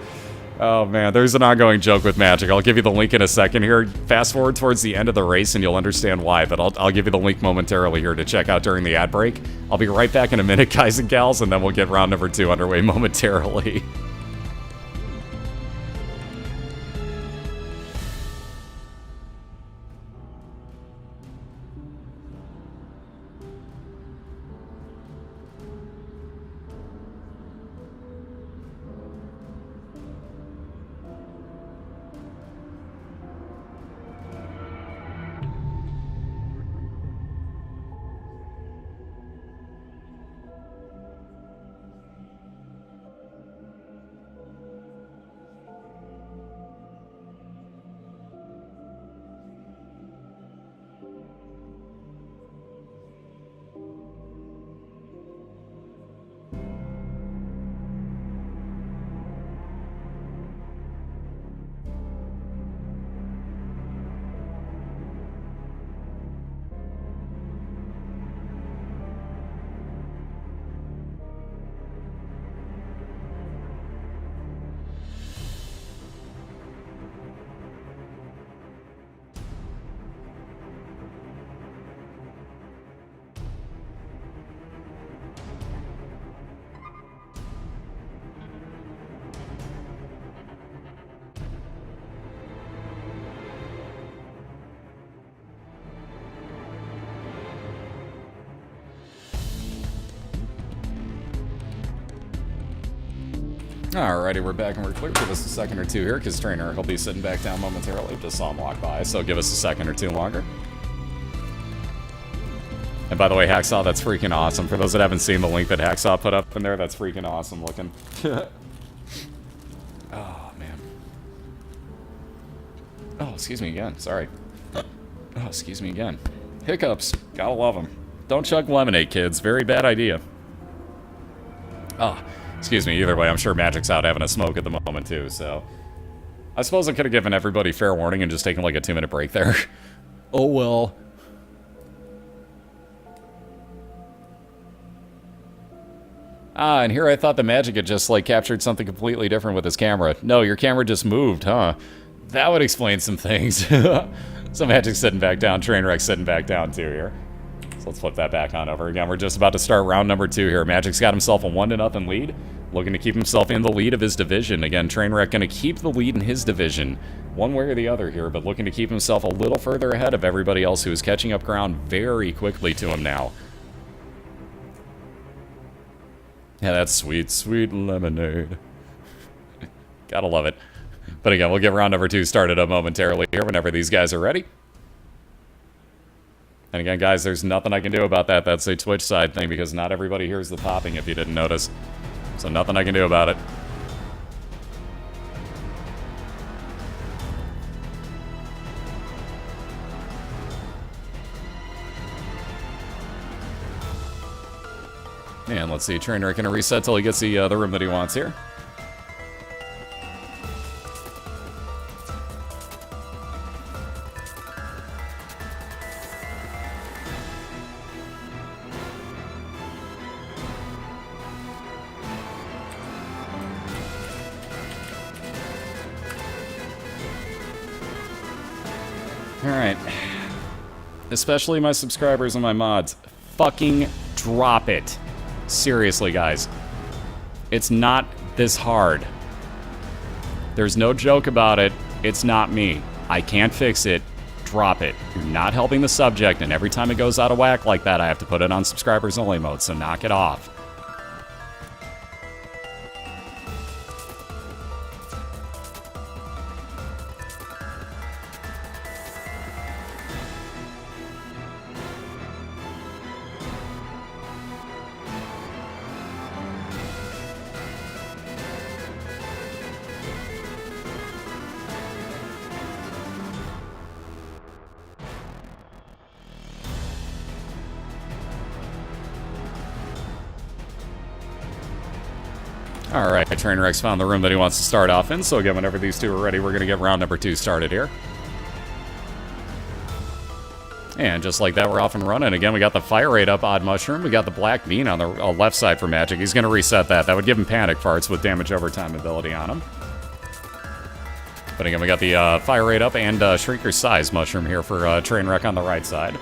Oh, man, there's an ongoing joke with Magic. I'll give you the link in a second here. Fast forward towards the end of the race, and you'll understand why, but I'll give you the link momentarily here to check out during the ad break. I'll be right back in a minute, guys and gals, and then we'll get round number 2 underway momentarily. Alrighty, we're back and we're clear. Give us a second or two here, because Trainer will be sitting back down momentarily. Just saw him walk by, so give us a second or two longer. And by the way, Hacksaw, that's freaking awesome. For those that haven't seen the link that Hacksaw put up in there, that's freaking awesome looking. Oh, man. Oh, excuse me again. Sorry. Oh, excuse me again. Hiccups. Gotta love them. Don't chug lemonade, kids. Very bad idea. Oh, excuse me. Either way, I'm sure Magic's out having a smoke at the moment, too, so... I suppose I could have given everybody fair warning and just taken, like, a 2-minute break there. Oh, well. Ah, and here I thought the Magic had just, like, captured something completely different with his camera. No, your camera just moved, huh? That would explain some things. So Magic's sitting back down, Trainwreck's sitting back down, too, here. So let's flip that back on over again. We're just about to start round number 2 here. Magic's got himself a 1-0 lead, looking to keep himself in the lead of his division. Again, Trainwreck going to keep the lead in his division, one way or the other here, but looking to keep himself a little further ahead of everybody else who is catching up ground very quickly to him now. Yeah, that's sweet, sweet lemonade. Gotta love it. But again, we'll get round number 2 started up momentarily here whenever these guys are ready. And again, guys, there's nothing I can do about that. That's a Twitch side thing because not everybody hears the popping if you didn't notice. So nothing I can do about it. And let's see, Trainer can reset till he gets the room that he wants here. Alright. Especially my subscribers and my mods. Fucking drop it. Seriously, guys. It's not this hard. There's no joke about it. It's not me. I can't fix it. Drop it. You're not helping the subject, and every time it goes out of whack like that, I have to put it on subscribers only mode, so knock it off. Alright, Trainwreck's found the room that he wants to start off in, so again, whenever these two are ready, we're going to get round number 2 started here. And just like that, we're off and running. Again, we got the fire rate up, Odd Mushroom. We got the Black Bean on the left side for Magic. He's going to reset that. That would give him Panic Farts with damage over time ability on him. But again, we got the fire rate up and Shrieker's Size Mushroom here for Trainwreck on the right side.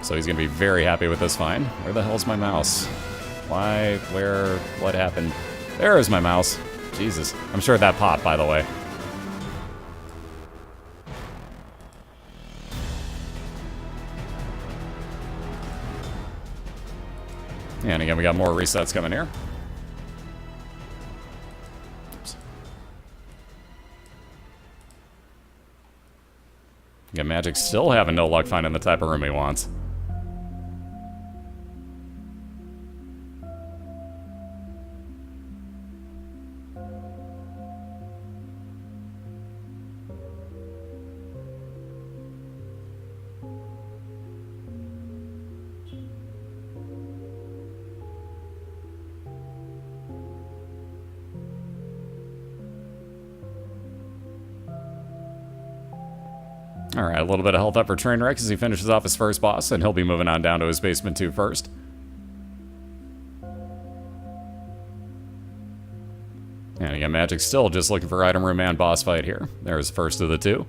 So he's going to be very happy with this find. Where the hell's my mouse? Why? Where? What happened? There is my mouse. Jesus. I'm sure that popped, by the way. And again, we got more resets coming here. Oops. Again, Magic still having no luck finding the type of room he wants. Alright, a little bit of health up for Trainwreck as he finishes off his first boss, and he'll be moving on down to his basement 2 first. And again, Magic's still just looking for item room and boss fight here. There's the first of the 2.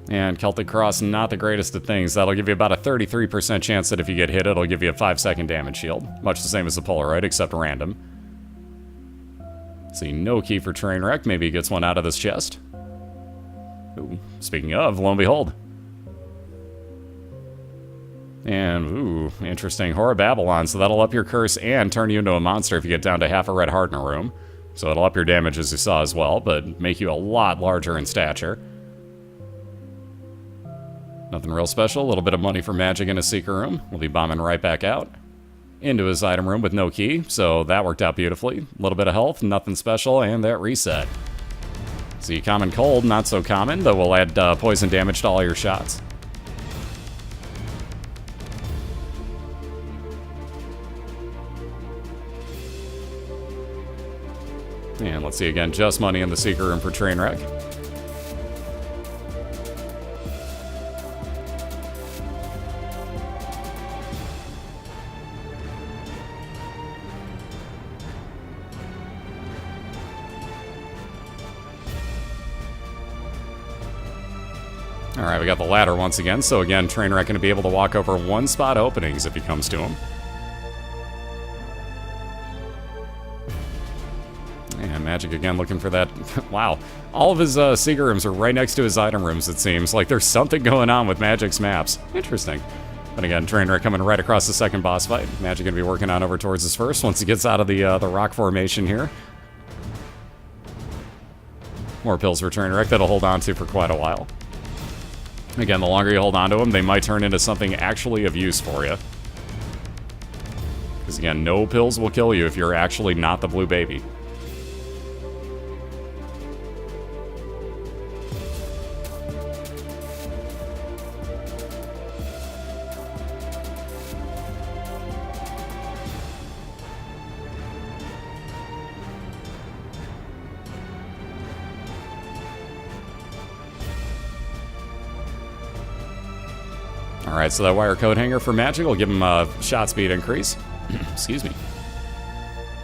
And Celtic Cross, not the greatest of things. That'll give you about a 33% chance that if you get hit, it'll give you a 5-second damage shield. Much the same as the Polaroid, except random. See, no key for Trainwreck. Maybe he gets one out of this chest. Ooh, speaking of, lo and behold. And, ooh, interesting. Horror Babylon, so that'll up your curse and turn you into a monster if you get down to half a red heart in a room. So it'll up your damage as you saw as well, but make you a lot larger in stature. Nothing real special, a little bit of money for magic in his secret room. We'll be bombing right back out into his item room with no key, so that worked out beautifully. A little bit of health, nothing special, and that reset. See, common cold, not so common, though we'll add poison damage to all your shots. And let's see again, just money in the secret room for Trainwreck. Alright, we got the ladder once again, so again, Trainwreck going to be able to walk over one spot openings if he comes to him. And Magic again looking for that. Wow. All of his secret rooms are right next to his item rooms, it seems. Like there's something going on with Magic's maps. Interesting. But again, Trainwreck coming right across the second boss fight. Magic going to be working on over towards his first once he gets out of the rock formation here. More pills for Trainwreck that'll hold on to for quite a while. Again, the longer you hold on to them, they might turn into something actually of use for you. Because again, no pills will kill you if you're actually not the blue baby. Alright, so that wire coat hanger for Magic will give him a shot speed increase. Excuse me.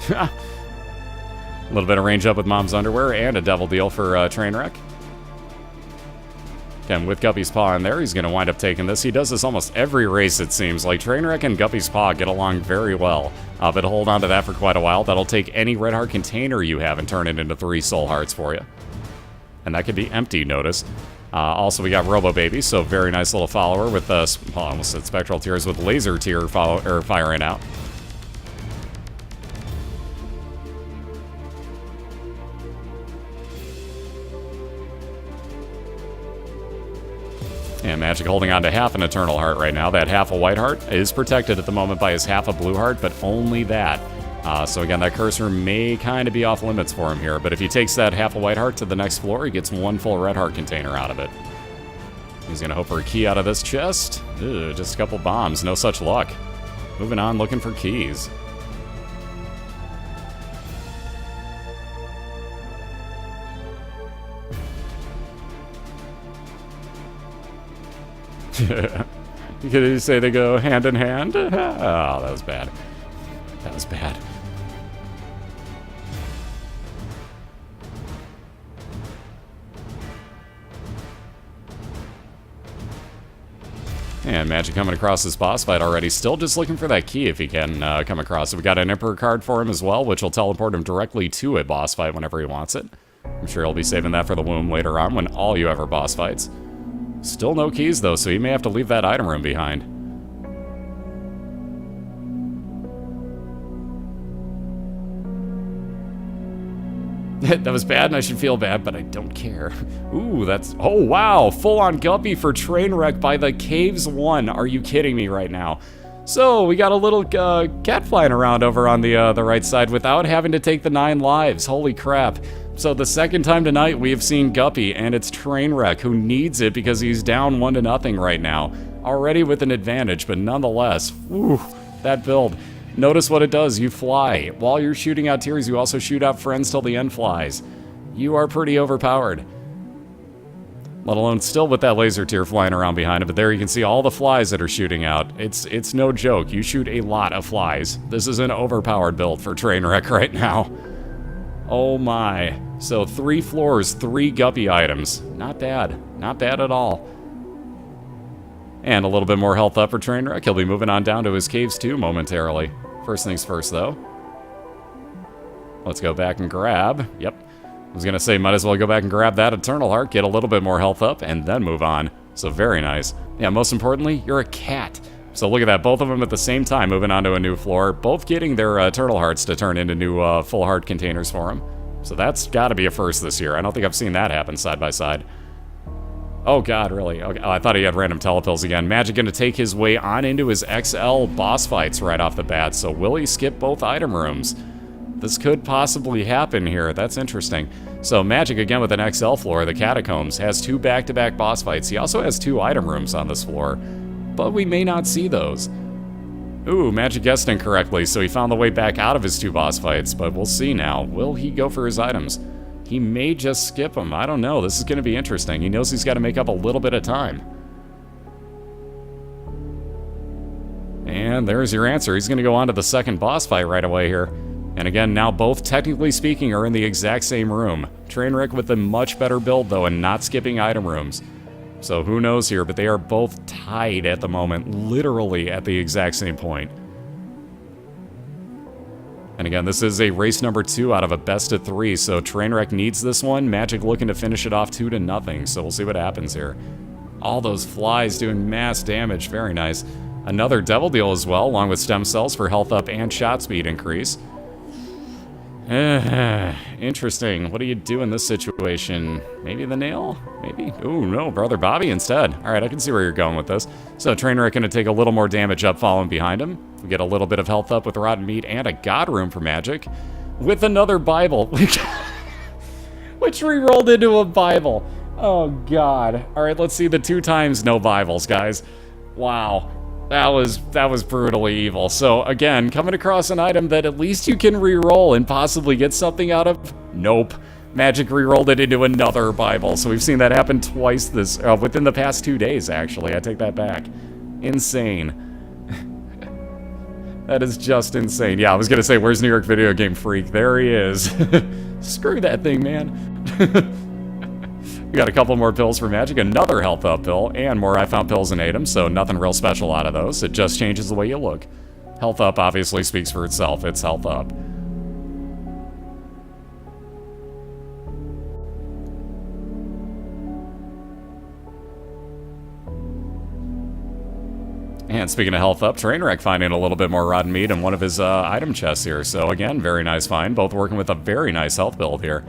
A little bit of range up with Mom's Underwear and a double deal for Trainwreck. Again, with Guppy's Paw in there, he's going to wind up taking this. He does this almost every race, it seems. Like, Trainwreck and Guppy's Paw get along very well. But hold on to that for quite a while. That'll take any red heart container you have and turn it into 3 soul hearts for you. And that could be empty, notice. Also, we got Robo Baby, so very nice little follower with, well, I almost said Spectral Tears with Laser Tear firing out. And Magic holding on to half an Eternal Heart right now. That half a White Heart is protected at the moment by his half a Blue Heart, but only that. So again, that cursor may kind of be off limits for him here, but if he takes that half a White Heart to the next floor, he gets 1 full Red Heart container out of it. He's going to hope for a key out of this chest. Ugh, just a couple bombs, no such luck. Moving on, looking for keys. Could you say they go hand in hand? Oh, that was bad. That was bad. And Magic coming across this boss fight already. Still just looking for that key if he can come across it. We got an Emperor card for him as well, which will teleport him directly to a boss fight whenever he wants it. I'm sure he'll be saving that for the womb later on when all you ever boss fights. Still no keys though, so he may have to leave that item room behind. That was bad, and I should feel bad, but I don't care. Ooh, that's... Oh, wow! Full-on Guppy for Trainwreck by the Caves 1. Are you kidding me right now? So, we got a little cat flying around over on the right side without having to take the 9 lives. Holy crap. So, the second time tonight, we have seen Guppy, and it's Trainwreck, who needs it because he's down 1-0 right now. Already with an advantage, but nonetheless, ooh, that build... Notice what it does. You fly. While you're shooting out tears, you also shoot out friends till the end flies. You are pretty overpowered. Let alone still with that laser tear flying around behind it, but there you can see all the flies that are shooting out. It's no joke. You shoot a lot of flies. This is an overpowered build for Trainwreck right now. Oh my. So 3 floors, 3 Guppy items. Not bad. Not bad at all. And a little bit more health up for Trainwreck. He'll be moving on down to his caves too momentarily. First things first, though. Let's go back and grab. Yep. I was going to say, might as well go back and grab that Eternal Heart, get a little bit more health up, and then move on. So very nice. Yeah, most importantly, you're a cat. So look at that, both of them at the same time moving on to a new floor, both getting their turtle hearts to turn into new full heart containers for them. So that's got to be a first this year. I don't think I've seen that happen side by side. Oh god, really? Okay. Oh, I thought he had random telepills again. Magic going to take his way on into his XL boss fights right off the bat, so will he skip both item rooms? This could possibly happen here. That's interesting. So Magic, again with an XL floor, the Catacombs, has 2 back-to-back boss fights. He also has 2 item rooms on this floor, but we may not see those. Ooh, Magic guessed incorrectly, so he found the way back out of his 2 boss fights, but we'll see now. Will he go for his items? He may just skip them. I don't know. This is going to be interesting. He knows he's got to make up a little bit of time. And there's your answer. He's going to go on to the second boss fight right away here. And again, now both, technically speaking, are in the exact same room. Trainwreck with a much better build, though, and not skipping item rooms. So who knows here, but they are both tied at the moment, literally at the exact same point. And again, this is a race number 2 out of a best of 3, so Trainwreck needs this one. Magic looking to finish it off 2-0, so we'll see what happens here. All those flies doing mass damage, very nice. Another Devil Deal as well, along with stem cells for health up and shot speed increase. Interesting. What do you do in this situation? Maybe the nail? Maybe? Ooh, no, Brother Bobby instead. Alright, I can see where you're going with this. So Trainwreck going to take a little more damage up following behind him. We get a little bit of health up with Rotten Meat and a God Room for Magic. With another Bible. Which re-rolled into a Bible. Oh, God. Alright, let's see the 2 times no Bibles, guys. Wow. That was brutally evil. So again, coming across an item that at least you can re-roll and possibly get something out of? Nope. Magic re-rolled it into another Bible. So we've seen that happen twice within the past 2 days, actually. I take that back. Insane. That is just insane. Yeah, I was gonna say, where's New York Video Game Freak? There he is. Screw that thing, man. We got a couple more pills for Magic, another health up pill, and more I found pills and items, so nothing real special out of those. It just changes the way you look. Health up obviously speaks for itself. It's health up. And speaking of health up, Trainwreck finding a little bit more rotten meat in one of his item chests here. So again, very nice find. Both working with a very nice health build here.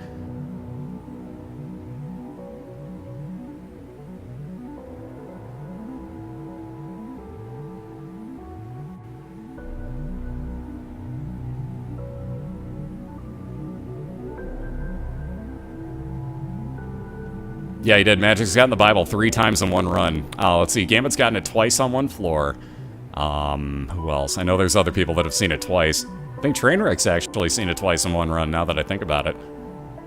Yeah, he did. Magic's gotten the Bible 3 times in one run. Let's see. Gambit's gotten it twice on one floor. Who else? I know there's other people that have seen it twice. I think Trainwreck's actually seen it twice in one run, now that I think about it.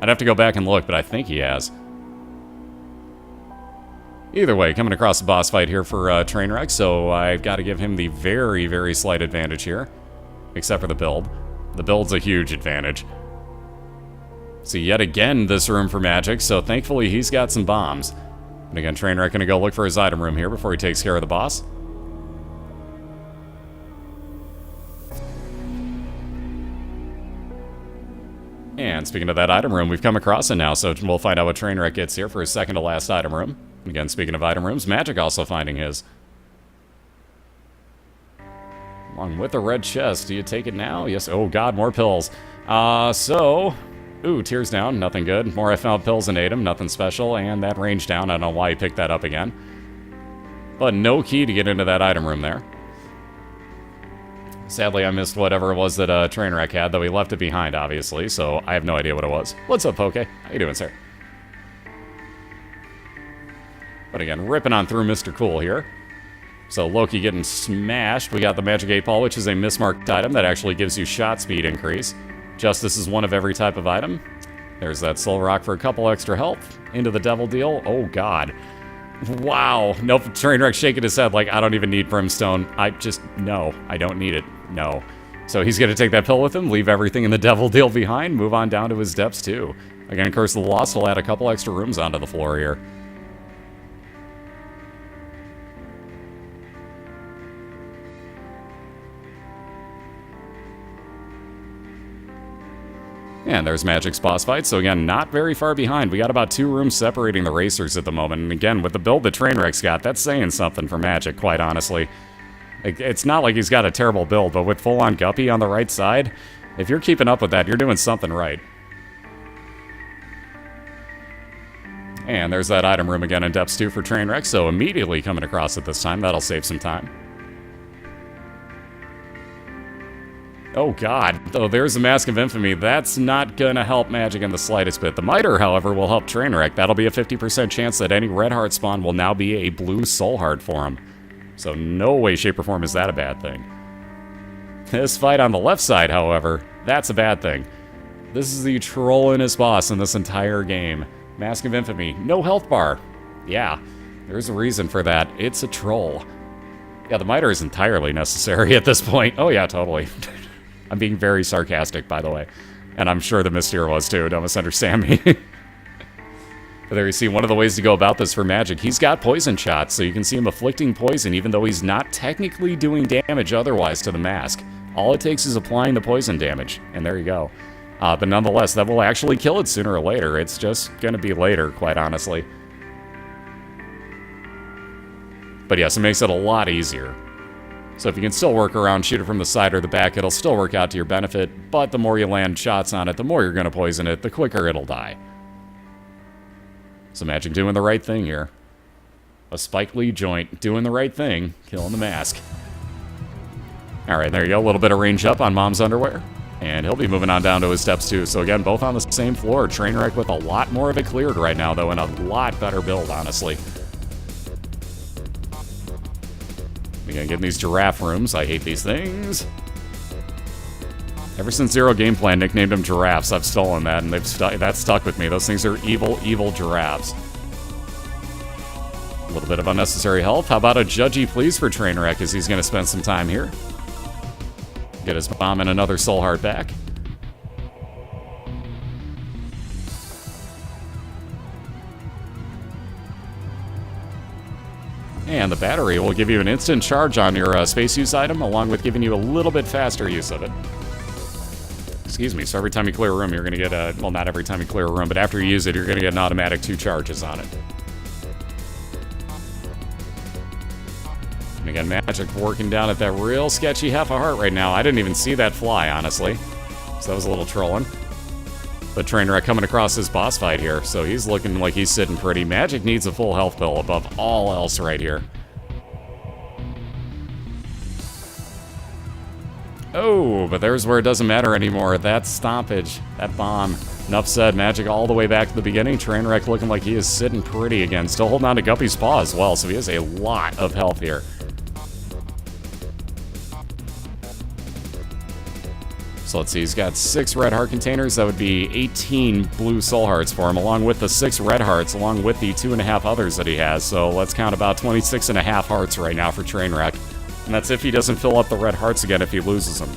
I'd have to go back and look, but I think he has. Either way, coming across the boss fight here for Trainwreck, so I've got to give him the very, very slight advantage here. Except for the build. The build's a huge advantage. So yet again, this room for Magic, so thankfully he's got some bombs. And again, Trainwreck gonna go look for his item room here before he takes care of the boss. And speaking of that item room, we've come across it now, so we'll find out what Trainwreck gets here for his second to last item room. And again, speaking of item rooms, Magic also finding his. Along with the red chest, do you take it now? Yes, oh god, more pills. Ooh, tears down, nothing good. More I found pills and ate them, nothing special. And that range down, I don't know why he picked that up again. But no key to get into that item room there. Sadly, I missed whatever it was that Trainwreck had, though he left it behind, obviously, so I have no idea what it was. What's up, Poke? How you doing, sir? But again, ripping on through Mr. Cool here. So Loki getting smashed. We got the Magic 8 Ball, which is a mismarked item that actually gives you shot speed increase. Justice is one of every type of item. There's that Soul Rock for a couple extra health. Into the Devil Deal. Oh, God. Wow. Nope, Trainwreck shaking his head like, I don't even need Brimstone. No, I don't need it. No. So he's going to take that pill with him, leave everything in the Devil Deal behind, move on down to his depths, too. Again, Curse of the Lost will add a couple extra rooms onto the floor here. And there's Magic's boss fight, so again, not very far behind. We got about 2 rooms separating the racers at the moment, and again, with the build that Trainwreck's got, that's saying something for Magic, quite honestly. Like, it's not like he's got a terrible build, but with full-on Guppy on the right side, if you're keeping up with that, you're doing something right. And there's that item room again in Depths 2 for Trainwreck, so immediately coming across it this time. That'll save some time. Oh god, oh, there's the Mask of Infamy. That's not gonna help Magic in the slightest bit. The Miter, however, will help Trainwreck. That'll be a 50% chance that any red heart spawn will now be a blue soul heart for him. So no way, shape, or form is that a bad thing. This fight on the left side, however, that's a bad thing. This is the trollingest boss in this entire game. Mask of Infamy, no health bar. Yeah, there's a reason for that. It's a troll. Yeah, the Miter is entirely necessary at this point. Oh yeah, totally. I'm being very sarcastic, by the way. And I'm sure the Mysteer was too, don't misunderstand me. But there you see, one of the ways to go about this for Magic, he's got poison shots, so you can see him afflicting poison even though he's not technically doing damage otherwise to the mask. All it takes is applying the poison damage, and there you go. But nonetheless, that will actually kill it sooner or later. It's just gonna be later, quite honestly. But yes, it makes it a lot easier. So if you can still work around, shoot it from the side or the back, it'll still work out to your benefit, but the more you land shots on it, the more you're gonna poison it, the quicker it'll die. So Magic doing the right thing here. A Spike Lee joint, doing the right thing, killing the mask. Alright, there you go, a little bit of range up on Mom's underwear. And he'll be moving on down to his steps too. So again, both on the same floor. Trainwreck with a lot more of it cleared right now, though, and a lot better build, honestly. Again, getting these giraffe rooms. I hate these things. Ever since Zero Game Plan nicknamed them giraffes, I've stolen that, and that's stuck with me. Those things are evil, evil giraffes. A little bit of unnecessary health. How about a Judgy Please for Trainwreck, as he's going to spend some time here. Get his bomb and another Soul Heart back. And the battery will give you an instant charge on your space use item, along with giving you a little bit faster use of it. Excuse me, so every time you clear a room, you're going to get a... Well, not every time you clear a room, but after you use it, you're going to get an automatic 2 charges on it. And again, Magic working down at that real sketchy half a heart right now. I didn't even see that fly, honestly. So that was a little trolling. But Trainwreck coming across his boss fight here, so he's looking like he's sitting pretty. Magic needs a full health pill above all else right here. Oh, but there's where it doesn't matter anymore. That stompage, that bomb. Enough said, Magic all the way back to the beginning. Trainwreck looking like he is sitting pretty again. Still holding on to Guppy's paw as well, so he has a lot of health here. So let's see, he's got 6 red heart containers. That would be 18 blue soul hearts for him, along with the 6 red hearts, along with the 2.5 others that he has. So let's count about 26.5 hearts right now for Trainwreck. And that's if he doesn't fill up the red hearts again if he loses them.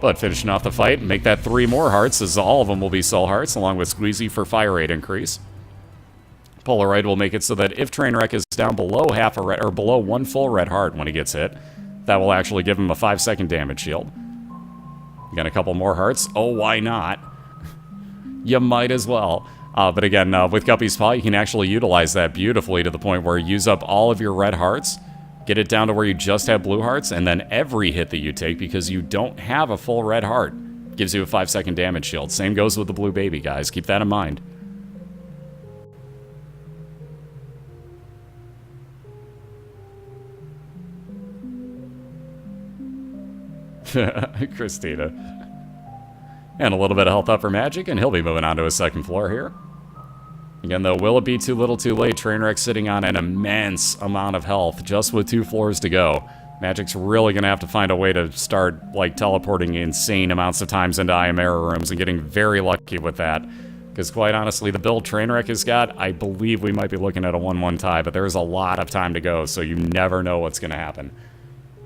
But finishing off the fight, make that 3 more hearts, as all of them will be soul hearts, along with Squeezy for fire rate increase. Polaroid will make it so that if Trainwreck is down below half a red, or below 1 full red heart when he gets hit, that will actually give him a 5-second damage shield. You got a couple more hearts? Oh, why not? You might as well. But again, with Guppy's Paw, you can actually utilize that beautifully to the point where you use up all of your red hearts, get it down to where you just have blue hearts, and then every hit that you take, because you don't have a full red heart, gives you a 5-second damage shield. Same goes with the blue baby, guys. Keep that in mind. Christina. And a little bit of health up for Magic, and he'll be moving on to his second floor here. Again, though, will it be too little too late? Trainwreck sitting on an immense amount of health, just with 2 floors to go. Magic's really going to have to find a way to start, like, teleporting insane amounts of times into IM error rooms and getting very lucky with that. Because, quite honestly, the build Trainwreck has got, I believe we might be looking at a 1-1 tie, but there's a lot of time to go, so you never know what's going to happen.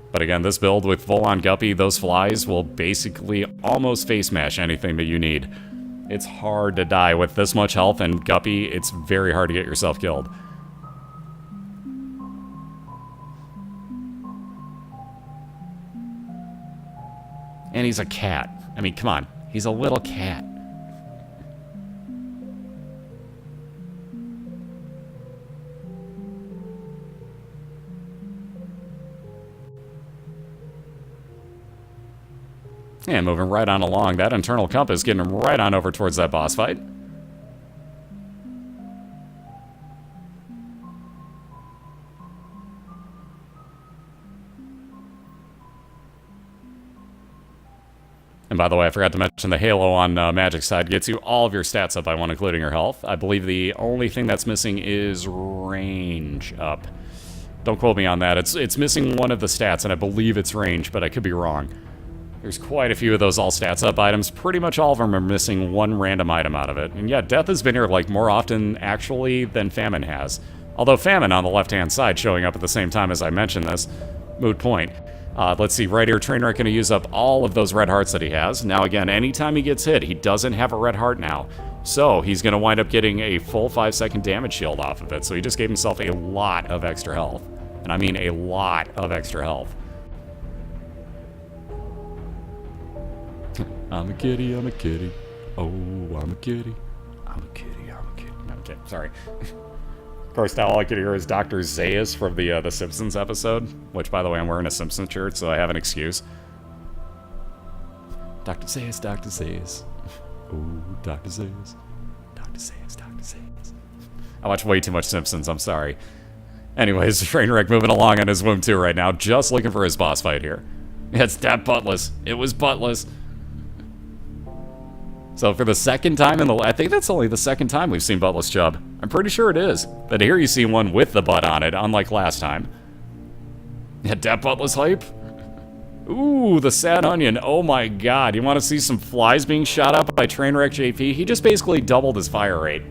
But again, this build with full-on Guppy, those flies will basically almost face mash anything that you need. It's hard to die with this much health, and Guppy, it's very hard to get yourself killed. And he's a cat. I mean, come on. He's a little cat. And moving right on along. That internal compass getting him right on over towards that boss fight. And by the way, I forgot to mention the Halo on Magic's side gets you all of your stats up by one, including your health. I believe the only thing that's missing is range up. Don't quote me on that. It's missing one of the stats, and I believe it's range, but I could be wrong. There's quite a few of those all stats up items. Pretty much all of them are missing one random item out of it. And yeah, Death has been here like more often actually than Famine has. Although Famine on the left-hand side showing up at the same time as I mentioned this. Moot point. Let's see, right here, Trainwreck going to use up all of those red hearts that he has. Now again, anytime he gets hit, he doesn't have a red heart now. So he's going to wind up getting a full 5-second damage shield off of it. So he just gave himself a lot of extra health. And I mean a lot of extra health. I'm a kitty, I'm a kitty. Oh, I'm a kitty. I'm a kitty, I'm a kitty. Okay, sorry. Of course, now all I could hear is Dr. Zaius from the Simpsons episode. Which, by the way, I'm wearing a Simpsons shirt, so I have an excuse. Dr. Zaius, Dr. Zaius. Oh, Dr. Zaius. Dr. Zaius, Dr. Zaius. I watch way too much Simpsons, I'm sorry. Anyways, Trainwreck moving along on his Womb 2 right now, just looking for his boss fight here. It's that buttless. It was buttless. So for the second time in the... I think that's only the second time we've seen buttless Chub. I'm pretty sure it is. But here you see one with the butt on it, unlike last time. Yeah, that buttless hype. Ooh, the sad onion. Oh my god. You want to see some flies being shot up by TrainwreckJP? He just basically doubled his fire rate.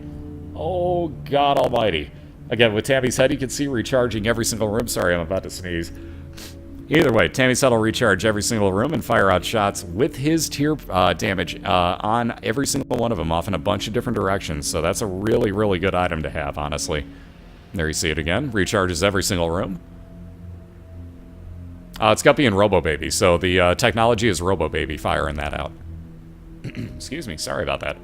Oh god almighty. Again, with Tammy's head, you can see recharging every single room. Sorry, I'm about to sneeze. Either way, Tammy's head will recharge every single room and fire out shots with his tier damage on every single one of them, off in a bunch of different directions. So that's a really, really good item to have, honestly. There you see it again. Recharges every single room. It's Guppy and Robo Baby, so the technology is Robo Baby firing that out. Excuse me, sorry about that.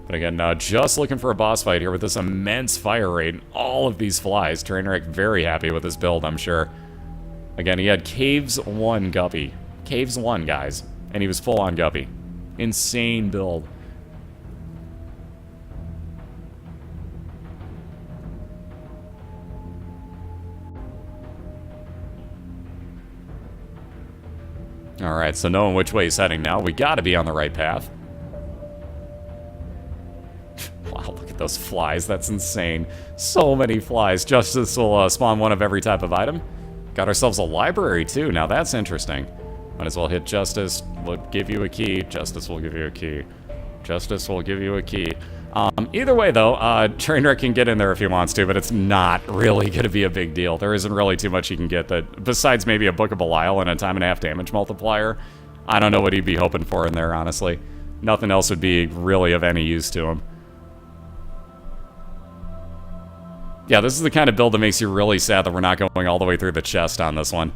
But again, just looking for a boss fight here with this immense fire rate and all of these flies. Trainwreck very happy with his build, I'm sure. Again, he had Caves 1 Guppy. Caves 1, guys. And he was full on Guppy. Insane build. Alright, so knowing which way he's heading now, we gotta be on the right path. Wow, look at those flies. That's insane. So many flies. Justice will spawn one of every type of item. Got ourselves a library, too. Now, that's interesting. Might as well hit Justice. Will give you a key. Justice will give you a key. Justice will give you a key. Either way, though, Trainwreck can get in there if he wants to, but it's not really going to be a big deal. There isn't really too much he can get that, besides maybe a Book of BOILeR and a time and a half damage multiplier. I don't know what he'd be hoping for in there, honestly. Nothing else would be really of any use to him. Yeah, this is the kind of build that makes you really sad that we're not going all the way through the chest on this one.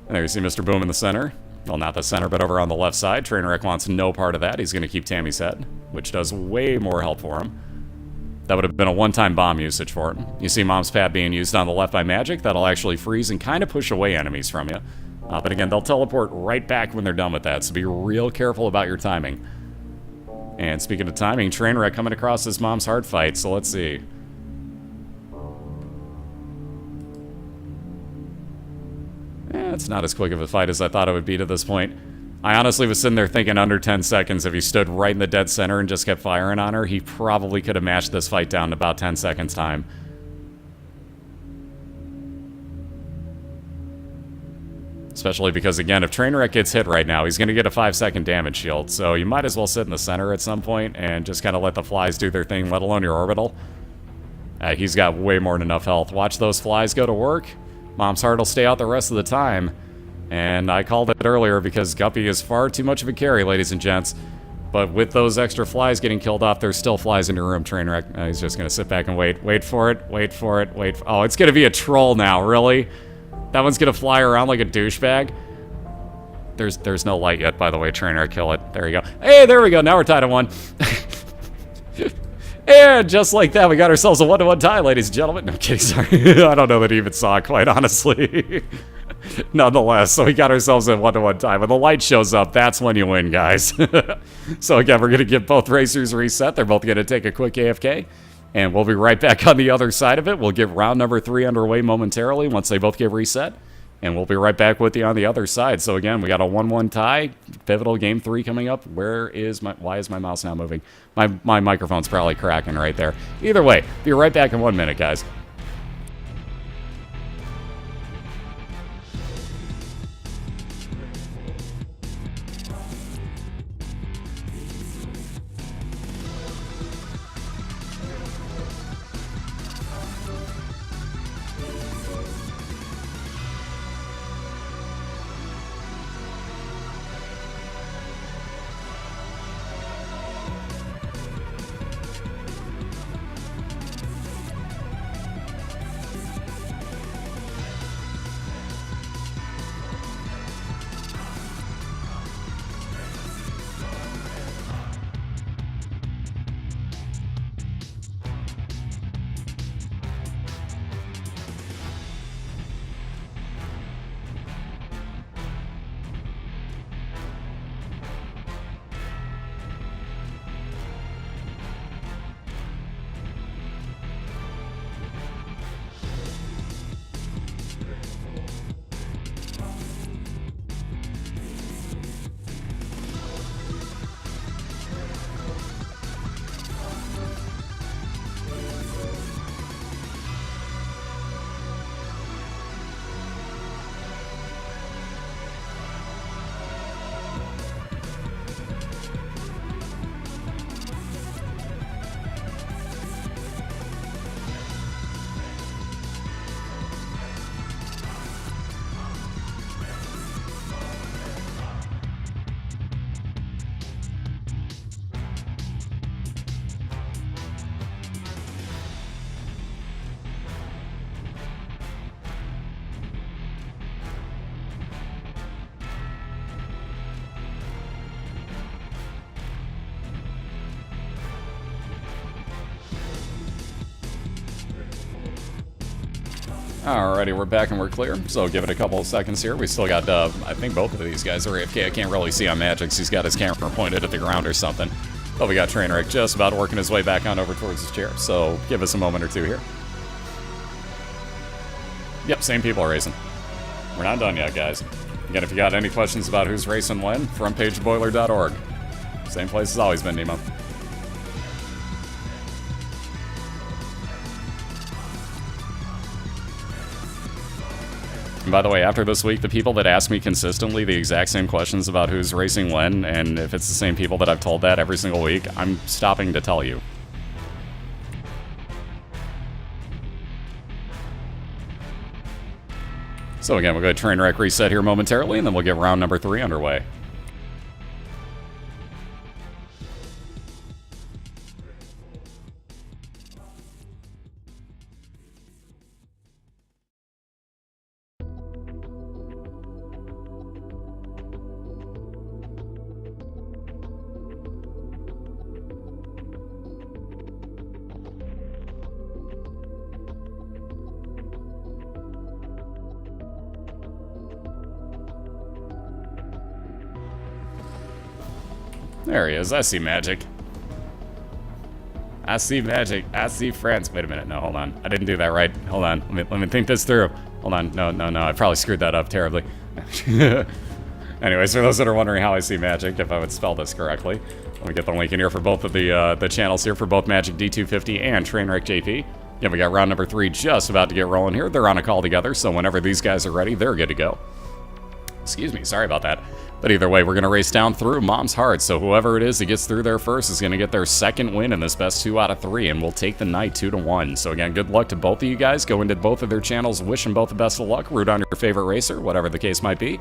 And there you see Mr. Boom in the center. Well, not the center, but over on the left side. Trainwreck wants no part of that. He's going to keep Tammy's head, which does way more help for him. That would have been a one-time bomb usage for him. You see Mom's Pad being used on the left by Magic. That'll actually freeze and kind of push away enemies from you. But again, they'll teleport right back when they're done with that, so be real careful about your timing. And speaking of timing, Trainwreck coming across his Mom's Heart fight, so let's see. It's not as quick of a fight as I thought it would be to this point. I honestly was sitting there thinking under 10 seconds, if he stood right in the dead center and just kept firing on her, he probably could have matched this fight down in about 10 seconds time. Especially because, again, if Trainwreck gets hit right now, he's going to get a 5-second damage shield, so you might as well sit in the center at some point and just kind of let the flies do their thing, let alone your orbital. He's got way more than enough health. Watch those flies go to work. Mom's Heart will stay out the rest of the time. And I called it earlier because Guppy is far too much of a carry, ladies and gents. But with those extra flies getting killed off, there's still flies in your room, Trainwreck. He's just going to sit back and wait. Wait for it. Wait for it. Wait. Oh, it's going to be a troll now, really? That one's going to fly around like a douchebag? There's no light yet, by the way. Trainwreck, kill it. There you go. Hey, there we go. Now we're tied at 1. And just like that, we got ourselves a 1-to-1 tie, ladies and gentlemen. No, I'm kidding, sorry. I don't know that he even saw it, quite honestly. Nonetheless, so we got ourselves a 1-to-1 tie. When the light shows up, that's when you win, guys. So again, we're going to get both racers reset. They're both going to take a quick AFK. And we'll be right back on the other side of it. We'll get round number 3 underway momentarily once they both get reset. And we'll be right back with you on the other side. So again, we got a 1-1 tie. Pivotal game 3 coming up. Why is my mouse now moving? My microphone's probably cracking right there. Either way, be right back in 1 minute, guys. Alrighty, we're back and we're clear, so give it a couple of seconds here. We still got, I think both of these guys are AFK. I can't really see on Magic's. He's got his camera pointed at the ground or something. But we got Trainwreck just about working his way back on over towards his chair, so give us a moment or two here. Yep, same people are racing. We're not done yet, guys. Again, if you got any questions about who's racing when, front page BOILeR.org. Same place has always been, Nemo. And by the way, after this week, the people that ask me consistently the exact same questions about who's racing when, and if it's the same people that I've told that every single week, I'm stopping to tell you. So again, we'll go Trainwreck reset here momentarily, and then we'll get round number 3 underway. There he is. I see magic. I see magic. I see friends. Wait a minute. No, hold on. I didn't do that right. Hold on. Let me think this through. Hold on. No. I probably screwed that up terribly. Anyways, for those that are wondering how I see magic, if I would spell this correctly, let me get the link in here for both of the channels here for both MagicD250 and TrainwreckJP. Yeah, we got round number 3 just about to get rolling here. They're on a call together, so whenever these guys are ready, they're good to go. Excuse me. Sorry about that. But either way, we're going to race down through Mom's Heart, so whoever it is that gets through there first is going to get their second win in this best 2 out of 3, and we'll take the night 2-1. So again, good luck to both of you guys. Go into both of their channels, wish them both the best of luck, root on your favorite racer, whatever the case might be.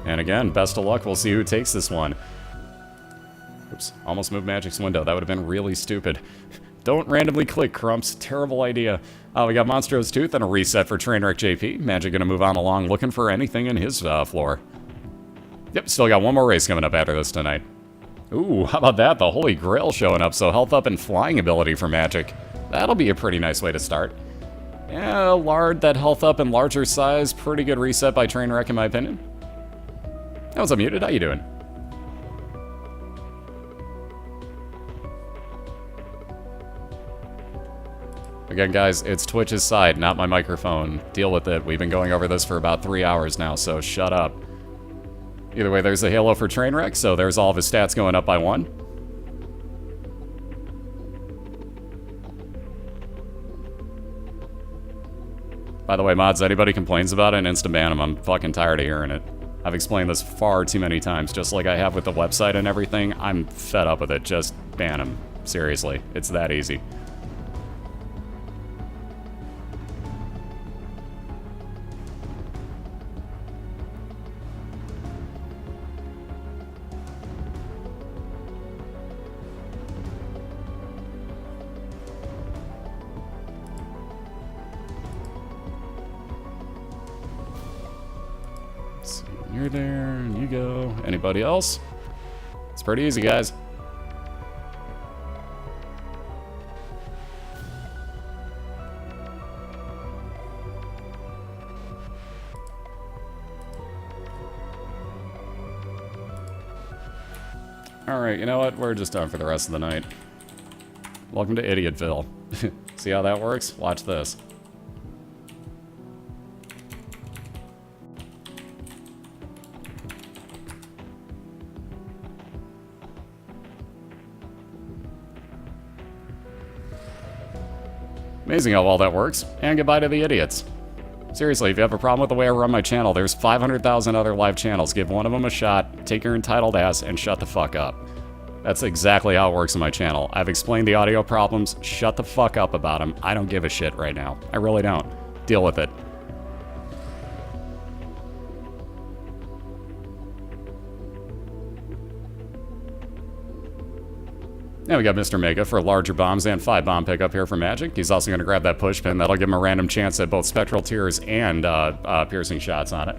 And again, best of luck. We'll see who takes this one. Oops, almost moved Magic's window. That would have been really stupid. Don't randomly click, Crumps. Terrible idea. We got Monstro's Tooth and a reset for TrainwreckJP. Magic going to move on along, looking for anything in his floor. Yep, still got one more race coming up after this tonight. Ooh, how about that? The Holy Grail showing up, so health up and flying ability for Magic. That'll be a pretty nice way to start. Yeah, lard, that health up and larger size. Pretty good reset by Trainwreck in my opinion. Hey, what's up, Muted? How you doing? Again, guys, it's Twitch's side, not my microphone. Deal with it. We've been going over this for about 3 hours now, so shut up. Either way, there's the halo for Trainwreck, so there's all of his stats going up by 1. By the way, mods, anybody complains about it, insta ban them. I'm fucking tired of hearing it. I've explained this far too many times, just like I have with the website and everything. I'm fed up with it. Just ban them. Seriously, it's that easy. You're there, and you go. Anybody else? It's pretty easy, guys. Alright, you know what? We're just done for the rest of the night. Welcome to Idiotville. See how that works? Watch this. Amazing how well that works. And goodbye to the idiots. Seriously, if you have a problem with the way I run my channel, there's 500,000 other live channels. Give one of them a shot, take your entitled ass, and shut the fuck up. That's exactly how it works on my channel. I've explained the audio problems. Shut the fuck up about them. I don't give a shit right now. I really don't. Deal with it. Now we got Mr. Mega for larger bombs and 5 bomb pickup here for Magic. He's also going to grab that push pin. That'll give him a random chance at both Spectral Tears and piercing shots on it.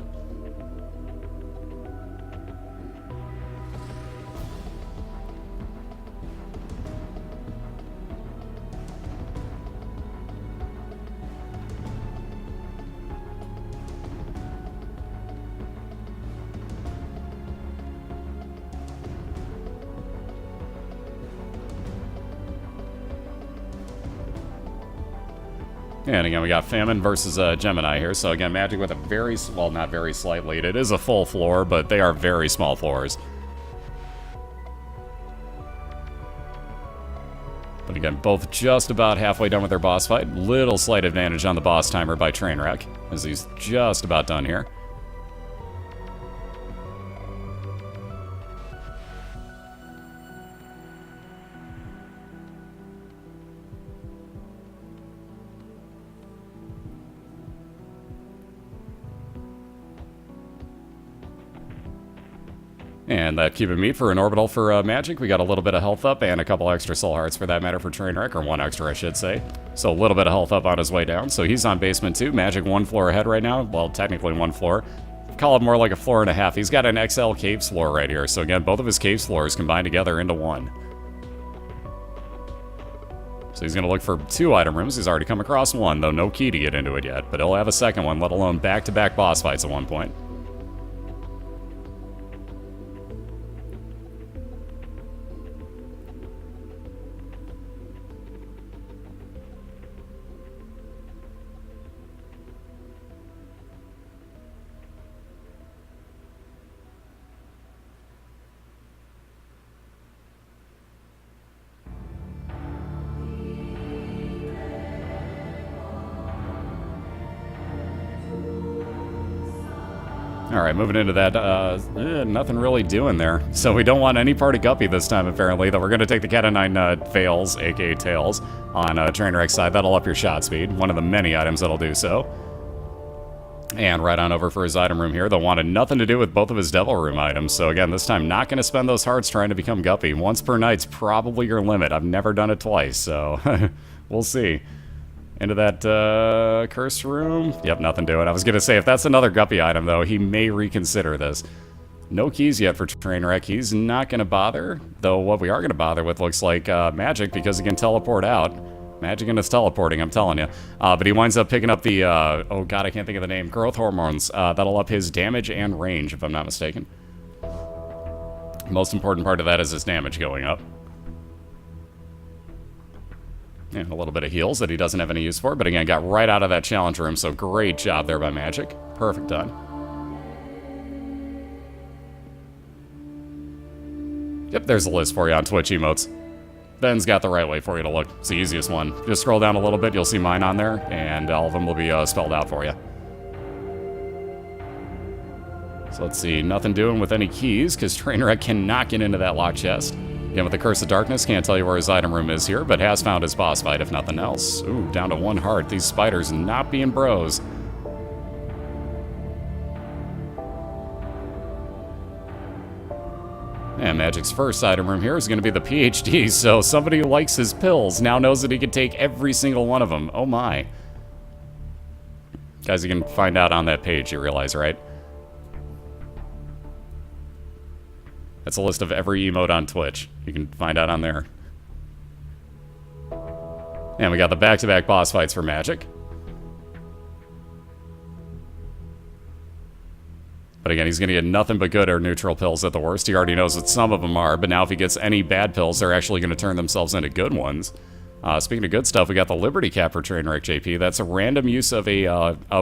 And again, we got Famine versus Gemini here. So again, Magic with a very, well, not very slight lead. It is a full floor, but they are very small floors. But again, both just about halfway done with their boss fight. Little slight advantage on the boss timer by Trainwreck, as he's just about done here. And that cube of meat for an orbital for Magic. We got a little bit of health up and a couple extra soul hearts for that matter for Trainwreck, or 1 extra I should say. So a little bit of health up on his way down. So he's on basement 2. Magic 1 floor ahead right now. Well, technically 1 floor. Call it more like a floor and a half. He's got an XL caves floor right here. So again, both of his caves floors combined together into 1. So he's going to look for 2 item rooms. He's already come across 1, though no key to get into it yet. But he'll have a second one, let alone back-to-back boss fights at one point. Alright, moving into that, nothing really doing there. So we don't want any part of Guppy this time, apparently, though we're going to take the Cat of 9 Fails, aka Tails, on Trainwreck's side. That'll up your shot speed, one of the many items that'll do so. And right on over for his item room here. They'll wanted nothing to do with both of his Devil Room items, so again, this time not going to spend those hearts trying to become Guppy. Once per night's probably your limit. I've never done it twice, so we'll see. Into that curse room. Yep, nothing doing. I was going to say, if that's another Guppy item, though, he may reconsider this. No keys yet for Trainwreck. He's not going to bother, though what we are going to bother with looks like Magic, because he can teleport out. Magic and his teleporting, I'm telling you. But he winds up picking up the, oh god, I can't think of the name, growth hormones. That'll up his damage and range, if I'm not mistaken. Most important part of that is his damage going up. And a little bit of heals that he doesn't have any use for, but again, got right out of that challenge room, so great job there by Magic. Perfect done. Yep, there's a list for you on Twitch emotes. Ben's got the right way for you to look. It's the easiest one. Just scroll down a little bit, you'll see mine on there, and all of them will be spelled out for you. So let's see, nothing doing with any keys, because Trainwreck cannot get into that locked chest. Again, with the Curse of Darkness, can't tell you where his item room is here, but has found his boss fight, if nothing else. Ooh, down to 1 heart. These spiders not being bros. And Magic's first item room here is going to be the PhD, so somebody who likes his pills now knows that he can take every single one of them. Oh my. Guys, you can find out on that page, you realize, right? That's a list of every emote on Twitch. You can find out on there. And we got the back-to-back boss fights for Magic. But again, he's going to get nothing but good or neutral pills at the worst. He already knows what some of them are, but now if he gets any bad pills, they're actually going to turn themselves into good ones. Speaking of good stuff, we got the Liberty Cap for TrainwreckJP. That's a random use of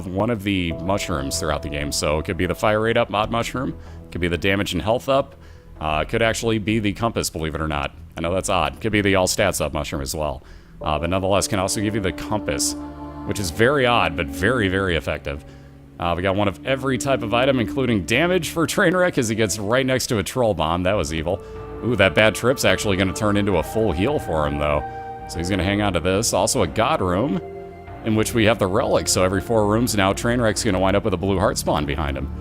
one of the mushrooms throughout the game. So it could be the fire rate up mod mushroom, it could be the damage and health up, could actually be the compass, believe it or not. I know that's odd. Could be the all stats up mushroom as well. But nonetheless, can also give you the compass, which is very odd, but very, very effective. We got one of every type of item, including damage for Trainwreck as he gets right next to a troll bomb. That was evil. Ooh, that bad trip's actually going to turn into a full heal for him, though. So he's going to hang on to this. Also a god room, in which we have the relic. So every 4 rooms now, Trainwreck's going to wind up with a blue heart spawn behind him.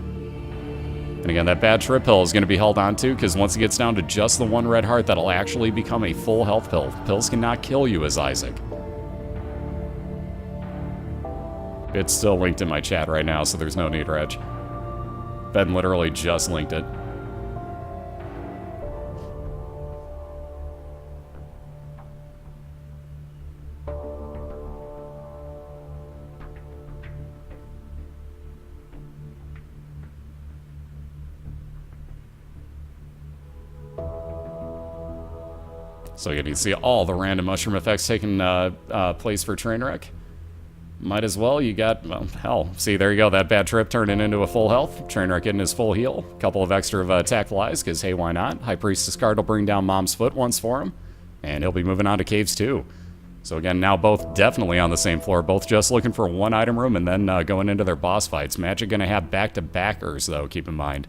And again, that bad trip pill is going to be held on to, because once he gets down to just the 1 red heart, that'll actually become a full health pill. Pills cannot kill you as Isaac. It's still linked in my chat right now, so there's no need, Reg. Ben literally just linked it. So you can see all the random mushroom effects taking place for Trainwreck. Might as well, you got, well, hell. See, there you go, that bad trip turning into a full health. Trainwreck getting his full heal. Couple of extra tactful eyes, because hey, why not? High Priestess card will bring down Mom's foot once for him. And he'll be moving on to Caves 2. So again, now both definitely on the same floor. Both just looking for 1 item room and then going into their boss fights. Magic gonna have back-to-backers, though, keep in mind.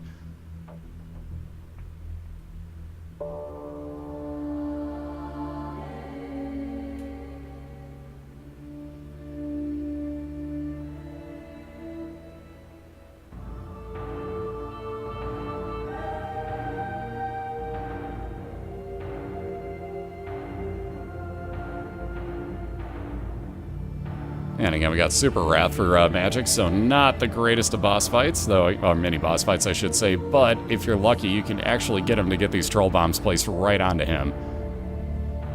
And again, we got Super Wrath for Magic, so not the greatest of boss fights, though, or mini boss fights, I should say, but if you're lucky, you can actually get him to get these troll bombs placed right onto him.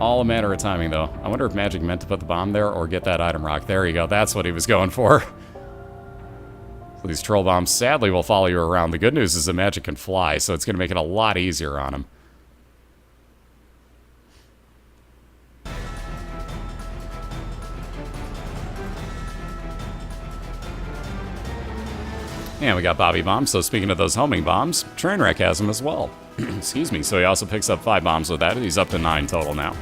All a matter of timing, though. I wonder if Magic meant to put the bomb there or get that item rock. There you go, that's what he was going for. So these troll bombs sadly will follow you around. The good news is that Magic can fly, so it's going to make it a lot easier on him. And we got Bobby Bombs, so speaking of those homing bombs, Trainwreck has them as well. Excuse me, so he also picks up 5 bombs with that. He's up to 9 total now.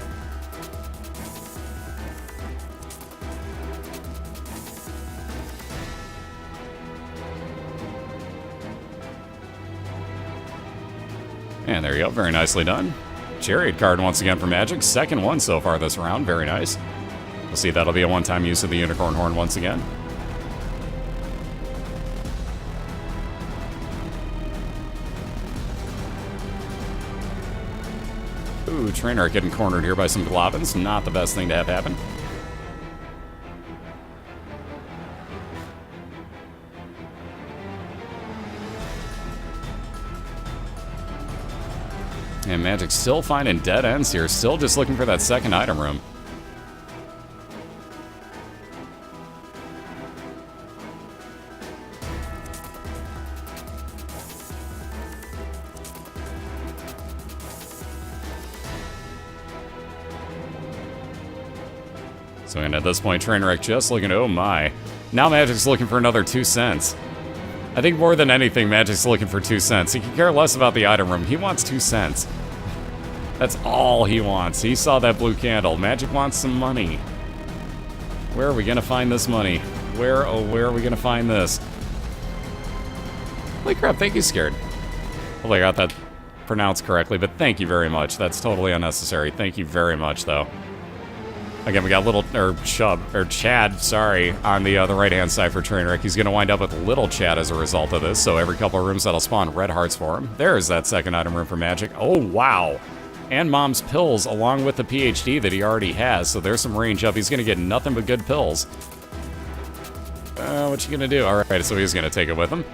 And there you go, very nicely done. Chariot card once again for Magic, second one so far this round, very nice. We'll see if that'll be a one-time use of the Unicorn Horn once again. Ooh, Trainwreck getting cornered here by some Globins. Not the best thing to have happen. And Magic still finding dead ends here. Still just looking for that second item room. So and at this point, Trainwreck just looking, oh my. Now Magic's looking for another 2 cents. I think more than anything, Magic's looking for 2 cents. He can care less about the item room. He wants 2 cents. That's all he wants. He saw that blue candle. Magic wants some money. Where are we gonna find this money? Where, oh, where are we gonna find this? Holy crap, thank you, Scared. Hopefully I got that pronounced correctly, but thank you very much. That's totally unnecessary. Thank you very much, though. Again, we got little, Chad, sorry, on the right-hand side for Trainwreck. He's going to wind up with little Chad as a result of this, so every couple of rooms that'll spawn red hearts for him. There's that second item room for Magic. Oh, wow. And Mom's pills, along with the PhD that he already has, so there's some range up. He's going to get nothing but good pills. What you going to do? All right, so he's going to take it with him.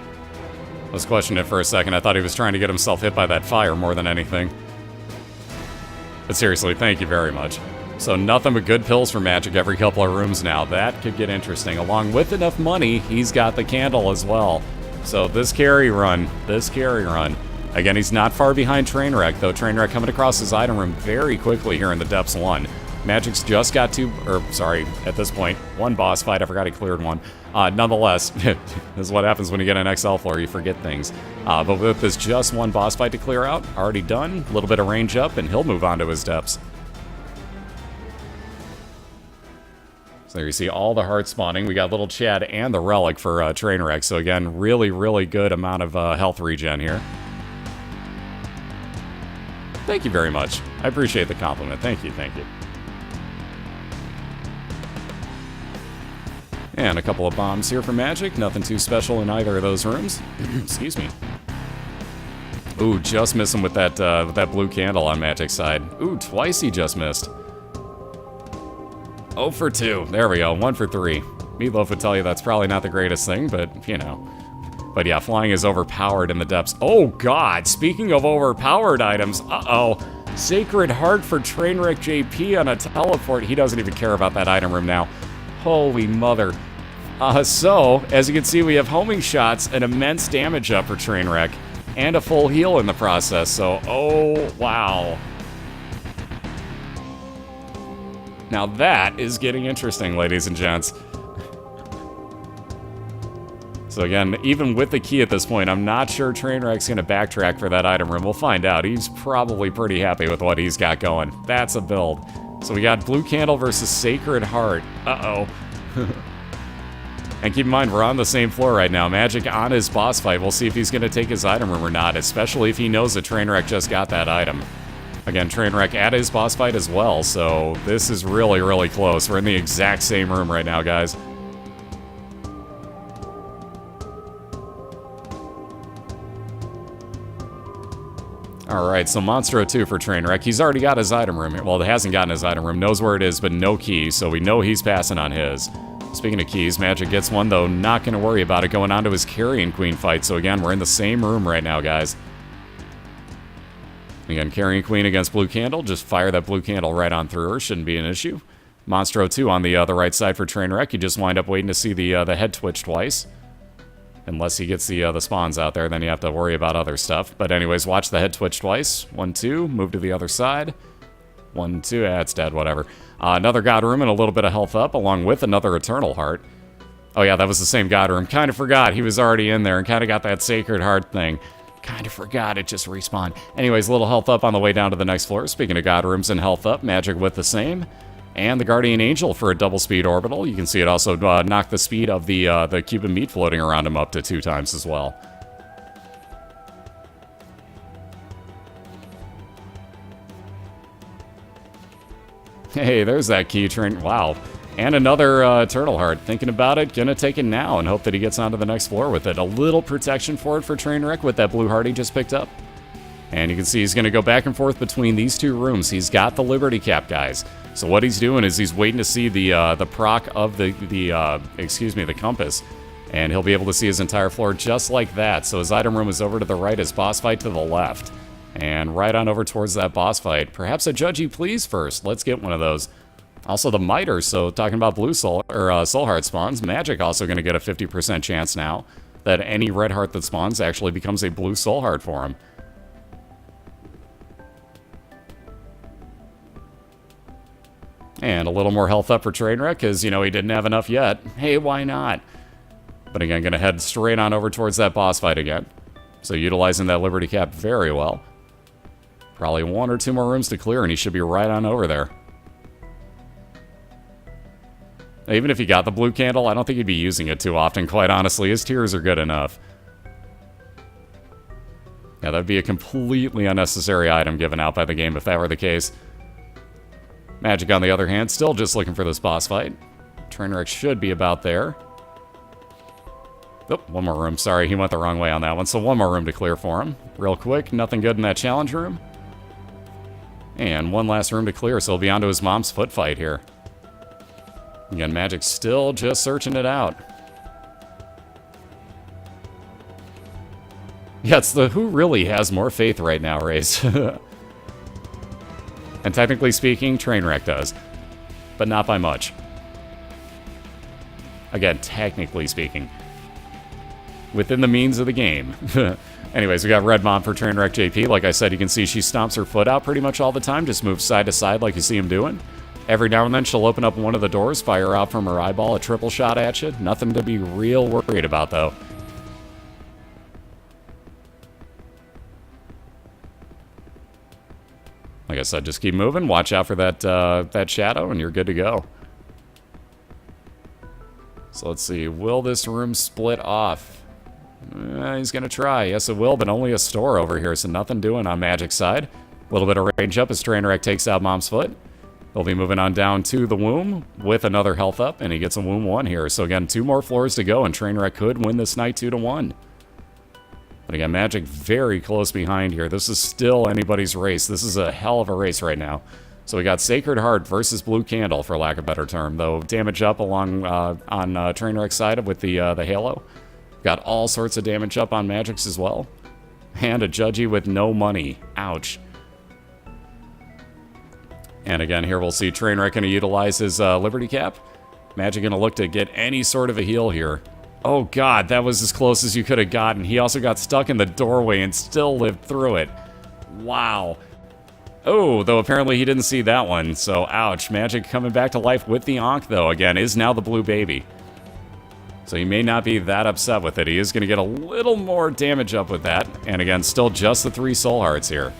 I was questioning it for a second. I thought he was trying to get himself hit by that fire more than anything. But seriously, thank you very much. So nothing but good pills for Magic every couple of rooms now. That could get interesting. Along with enough money, he's got the candle as well. So this carry run. Again, he's not far behind Trainwreck, though. Trainwreck coming across his item room very quickly here in the Depths 1. Magic's just got at this point, one boss fight. I forgot he cleared one. Nonetheless, this is what happens when you get an XL floor. You forget things. But with this just one boss fight to clear out, already done. A little bit of range up, and he'll move on to his Depths. So there you see all the hearts spawning. We got little Chad and the relic for Trainwreck. So again, really, really good amount of health regen here. Thank you very much. I appreciate the compliment. Thank you, thank you. And a couple of bombs here for Magic. Nothing too special in either of those rooms. Excuse me. Ooh, just missing with that blue candle on Magic's side. Ooh, twice he just missed. 0 for 2. There we go. 1 for 3. Meatloaf would tell you that's probably not the greatest thing, but, you know. But yeah, flying is overpowered in the Depths. Oh, God. Speaking of overpowered items, uh-oh. Sacred Heart for TrainwreckJP on a teleport. He doesn't even care about that item room now. Holy mother. So, as you can see, we have homing shots, an immense damage up for Trainwreck, and a full heal in the process. So, oh, wow. Now that is getting interesting, ladies and gents. So again, even with the key at this point, I'm not sure Trainwreck's going to backtrack for that item room. We'll find out. He's probably pretty happy with what he's got going. That's a build. So we got Blue Candle versus Sacred Heart. Uh-oh. And keep in mind, we're on the same floor right now. Magic on his boss fight. We'll see if he's going to take his item room or not, especially if he knows that Trainwreck just got that item. Again, Trainwreck at his boss fight as well, so this is really, really close. We're in the exact same room right now, guys. Alright, so Monstro 2 for Trainwreck. He's already got his item room. Well, he hasn't gotten his item room, knows where it is, but no key, so we know he's passing on his. Speaking of keys, Magic gets one, though. Not going to worry about it going on to his Carrion Queen fight, so again, we're in the same room right now, guys. Again, Carrion Queen against Blue Candle. Just fire that Blue Candle right on through her. Shouldn't be an issue. Monstro 2 on the right side for Trainwreck. You just wind up waiting to see the head twitch twice. Unless he gets the spawns out there, then you have to worry about other stuff. But anyways, watch the head twitch twice. 1, 2, move to the other side. 1, 2, it's dead, whatever. Another God Room and a little bit of health up, along with another Eternal Heart. Oh yeah, that was the same God Room. Kind of forgot he was already in there and kind of got that Sacred Heart thing. Kind of forgot it just respawned. Anyways, a little health up on the way down to the next floor. Speaking of God Rooms and health up, Magic with the same. And the Guardian Angel for a double speed orbital. You can see it also knocked the speed of the cube of meat floating around him up to 2 times as well. Hey, there's that key train. Wow. And another Eternal Heart. Thinking about it, gonna take it now and hope that he gets onto the next floor with it. A little protection for it for Trainwreck with that blue heart he just picked up. And you can see he's gonna go back and forth between these 2 rooms. He's got the Liberty Cap, guys. So what he's doing is he's waiting to see the proc of the compass. And he'll be able to see his entire floor just like that. So his item room is over to the right, his boss fight to the left. And right on over towards that boss fight. Perhaps a Judgy Please first. Let's get one of those. Also the Miter, so talking about blue soul heart spawns, Magic also going to get a 50% chance now that any red heart that spawns actually becomes a blue soul heart for him. And a little more health up for Trainwreck, because, you know, he didn't have enough yet. Hey, why not? But again, going to head straight on over towards that boss fight again. So utilizing that Liberty Cap very well. Probably 1 or 2 more rooms to clear, and he should be right on over there. Even if he got the blue candle, I don't think he'd be using it too often, quite honestly. His tiers are good enough. Yeah, that'd be a completely unnecessary item given out by the game if that were the case. Magic, on the other hand, still just looking for this boss fight. Trainwreck should be about there. Oh, 1 more room. Sorry, he went the wrong way on that one. So 1 more room to clear for him. Real quick, nothing good in that challenge room. And 1 last room to clear, so he'll be on to his mom's foot fight here. Again, Magic's still just searching it out. Yeah, it's the who really has more faith right now race. And technically speaking, Trainwreck does. But not by much. Again, technically speaking. Within the means of the game. Anyways, we got Red Mom for TrainwreckJP. Like I said, you can see she stomps her foot out pretty much all the time. Just moves side to side like you see him doing. Every now and then she'll open up one of the doors, fire out from her eyeball a triple shot at you. Nothing to be real worried about, though. Like I said, just keep moving. Watch out for that shadow, and you're good to go. So let's see. Will this room split off? He's going to try. Yes, it will, but only a store over here, so nothing doing on Magic's side. A little bit of range up as Trainwreck takes out Mom's foot. They'll be moving on down to the womb with another health up, and he gets a womb 1 here. So again, 2 more floors to go, and Trainwreck could win this night 2-1. But again, Magic very close behind here. This is still anybody's race. This is a hell of a race right now. So we got Sacred Heart versus Blue Candle, for lack of a better term. Though damage up along on Trainwreck's side with the Halo. Got all sorts of damage up on Magic's as well. And a Judgy with no money. Ouch. And again, here we'll see Trainwreck going to utilize his Liberty Cap. Magic going to look to get any sort of a heal here. Oh god, that was as close as you could have gotten. He also got stuck in the doorway and still lived through it. Wow. Oh, though apparently he didn't see that one, so ouch. Magic coming back to life with the Ankh, though, again, is now the blue baby. So he may not be that upset with it. He is going to get a little more damage up with that. And again, still just the 3 soul hearts here.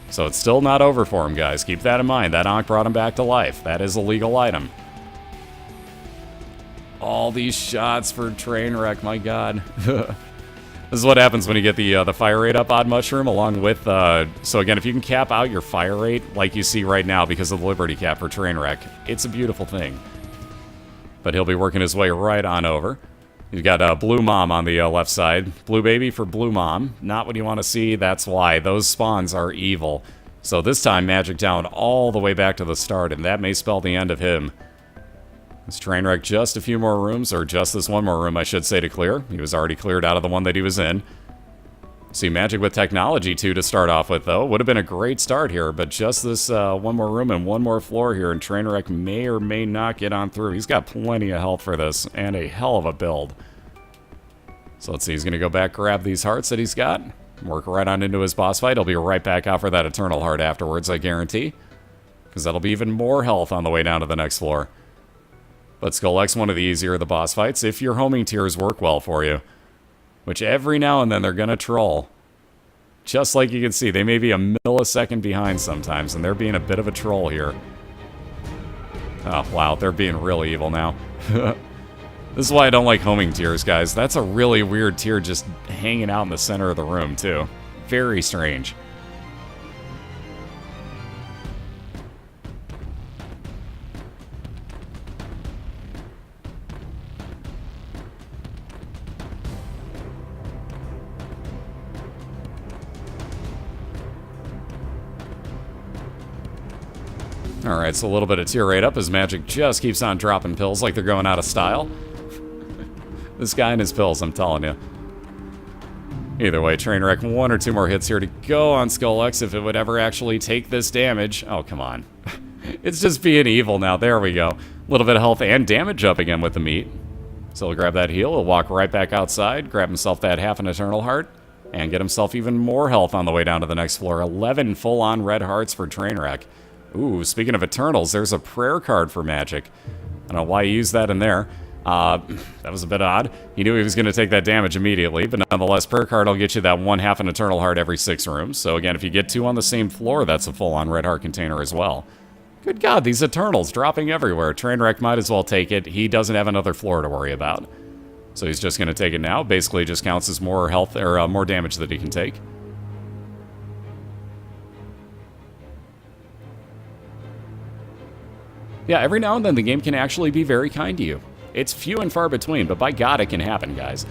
So it's still not over for him, guys. Keep that in mind. That Ankh brought him back to life. That is a legal item. All these shots for Trainwreck, my god. This is what happens when you get the fire rate up Odd Mushroom along with... so again, if you can cap out your fire rate like you see right now because of the Liberty Cap for Trainwreck, it's a beautiful thing. But he'll be working his way right on over. You've got Blue Mom on the left side. Blue Baby for Blue Mom. Not what you want to see, that's why. Those spawns are evil. So this time, Magic down all the way back to the start, and that may spell the end of him. This Trainwreck just a few more rooms, or just this 1 more room, I should say, to clear. He was already cleared out of the one that he was in. See, Magic with technology, too, to start off with, though. Would have been a great start here, but just this 1 more room and 1 more floor here, and Trainwreck may or may not get on through. He's got plenty of health for this, and a hell of a build. So let's see, he's going to go back, grab these hearts that he's got, work right on into his boss fight. He'll be right back out for that Eternal Heart afterwards, I guarantee. Because that'll be even more health on the way down to the next floor. But Skull X, one of the easier of the boss fights, if your homing tiers work well for you. Which every now and then they're going to troll. Just like you can see, they may be a millisecond behind sometimes, and they're being a bit of a troll here. Oh, wow, they're being real evil now. This is why I don't like homing tiers, guys. That's a really weird tier just hanging out in the center of the room, too. Very strange. Alright, so a little bit of tier rate up as Magic just keeps on dropping pills like they're going out of style. This guy and his pills, I'm telling you. Either way, Trainwreck 1 or 2 more hits here to go on Skull X if it would ever actually take this damage. Oh, come on. It's just being evil now. There we go. A little bit of health and damage up again with the meat. So he'll grab that heal, he'll walk right back outside, grab himself that half an Eternal Heart, and get himself even more health on the way down to the next floor. 11 full-on red hearts for Trainwreck. Ooh, speaking of Eternals, there's a prayer card for Magic. I don't know why he used that in there. That was a bit odd. He knew he was going to take that damage immediately, but nonetheless, prayer card will get you that 1/2 an Eternal Heart every 6 rooms. So again, if you get 2 on the same floor, that's a full-on Red Heart container as well. Good God, these Eternals dropping everywhere. Trainwreck might as well take it. He doesn't have another floor to worry about. So he's just going to take it now. Basically just counts as more health, or more damage that he can take. Yeah, every now and then the game can actually be very kind to you. It's few and far between, but by God, it can happen, guys.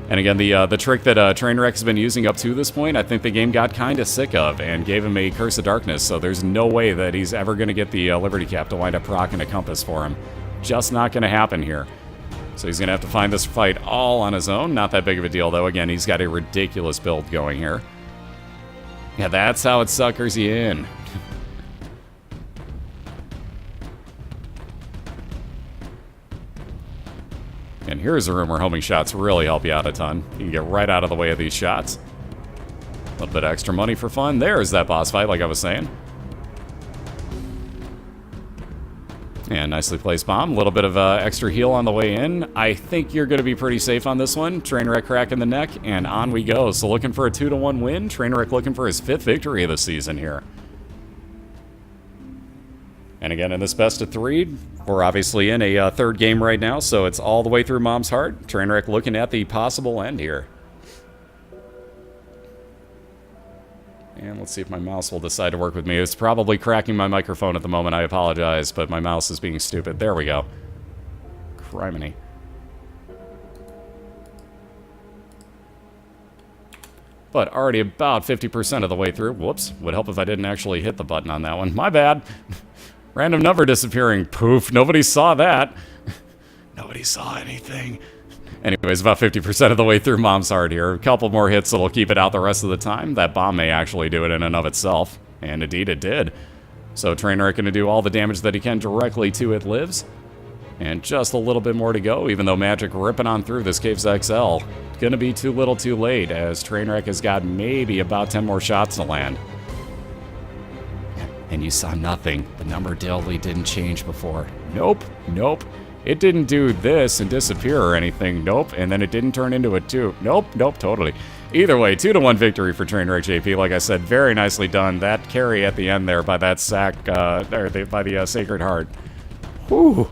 And again, the trick that Trainwreck has been using up to this point, I think the game got kind of sick of and gave him a Curse of Darkness, so there's no way that he's ever going to get the Liberty Cap to wind up proccing a Compass for him. Just not going to happen here. So he's going to have to find this fight all on his own. Not that big of a deal, though. Again, he's got a ridiculous build going here. Yeah, that's how it suckers you in. And here's a room where homing shots really help you out a ton. You can get right out of the way of these shots. A little bit of extra money for fun. There's that boss fight, like I was saying. And nicely placed bomb. A little bit of extra heal on the way in. I think you're going to be pretty safe on this one. Trainwreck crack in the neck, and on we go. So looking for a 2-1 win. Trainwreck looking for his 5th victory of the season here. And again, in this best of 3, we're obviously in a 3rd game right now, so it's all the way through Mom's Heart. Trainwreck looking at the possible end here. And let's see if my mouse will decide to work with me. It's probably cracking my microphone at the moment. I apologize, but my mouse is being stupid. There we go. Criminy. But already about 50% of the way through. Whoops. Would help if I didn't actually hit the button on that one. My bad. Random number disappearing. Poof. Nobody saw that. Nobody saw anything. Anyways, about 50% of the way through Mom's Heart here. A couple more hits that'll keep it out the rest of the time. That bomb may actually do it in and of itself. And indeed it did. So Trainwreck going to do all the damage that he can directly to It Lives. And just a little bit more to go, even though Magic ripping on through this Caves XL. Gonna be too little too late, as Trainwreck has got maybe about 10 more shots to land. And you saw nothing. The number Dilly didn't change before. Nope, nope. It didn't do this and disappear or anything. Nope. And then it didn't turn into a 2. Nope, nope, totally. Either way, 2-1 victory for TrainwreckJP. Like I said, very nicely done. That carry at the end there by that sack, by the Sacred Heart. Whew.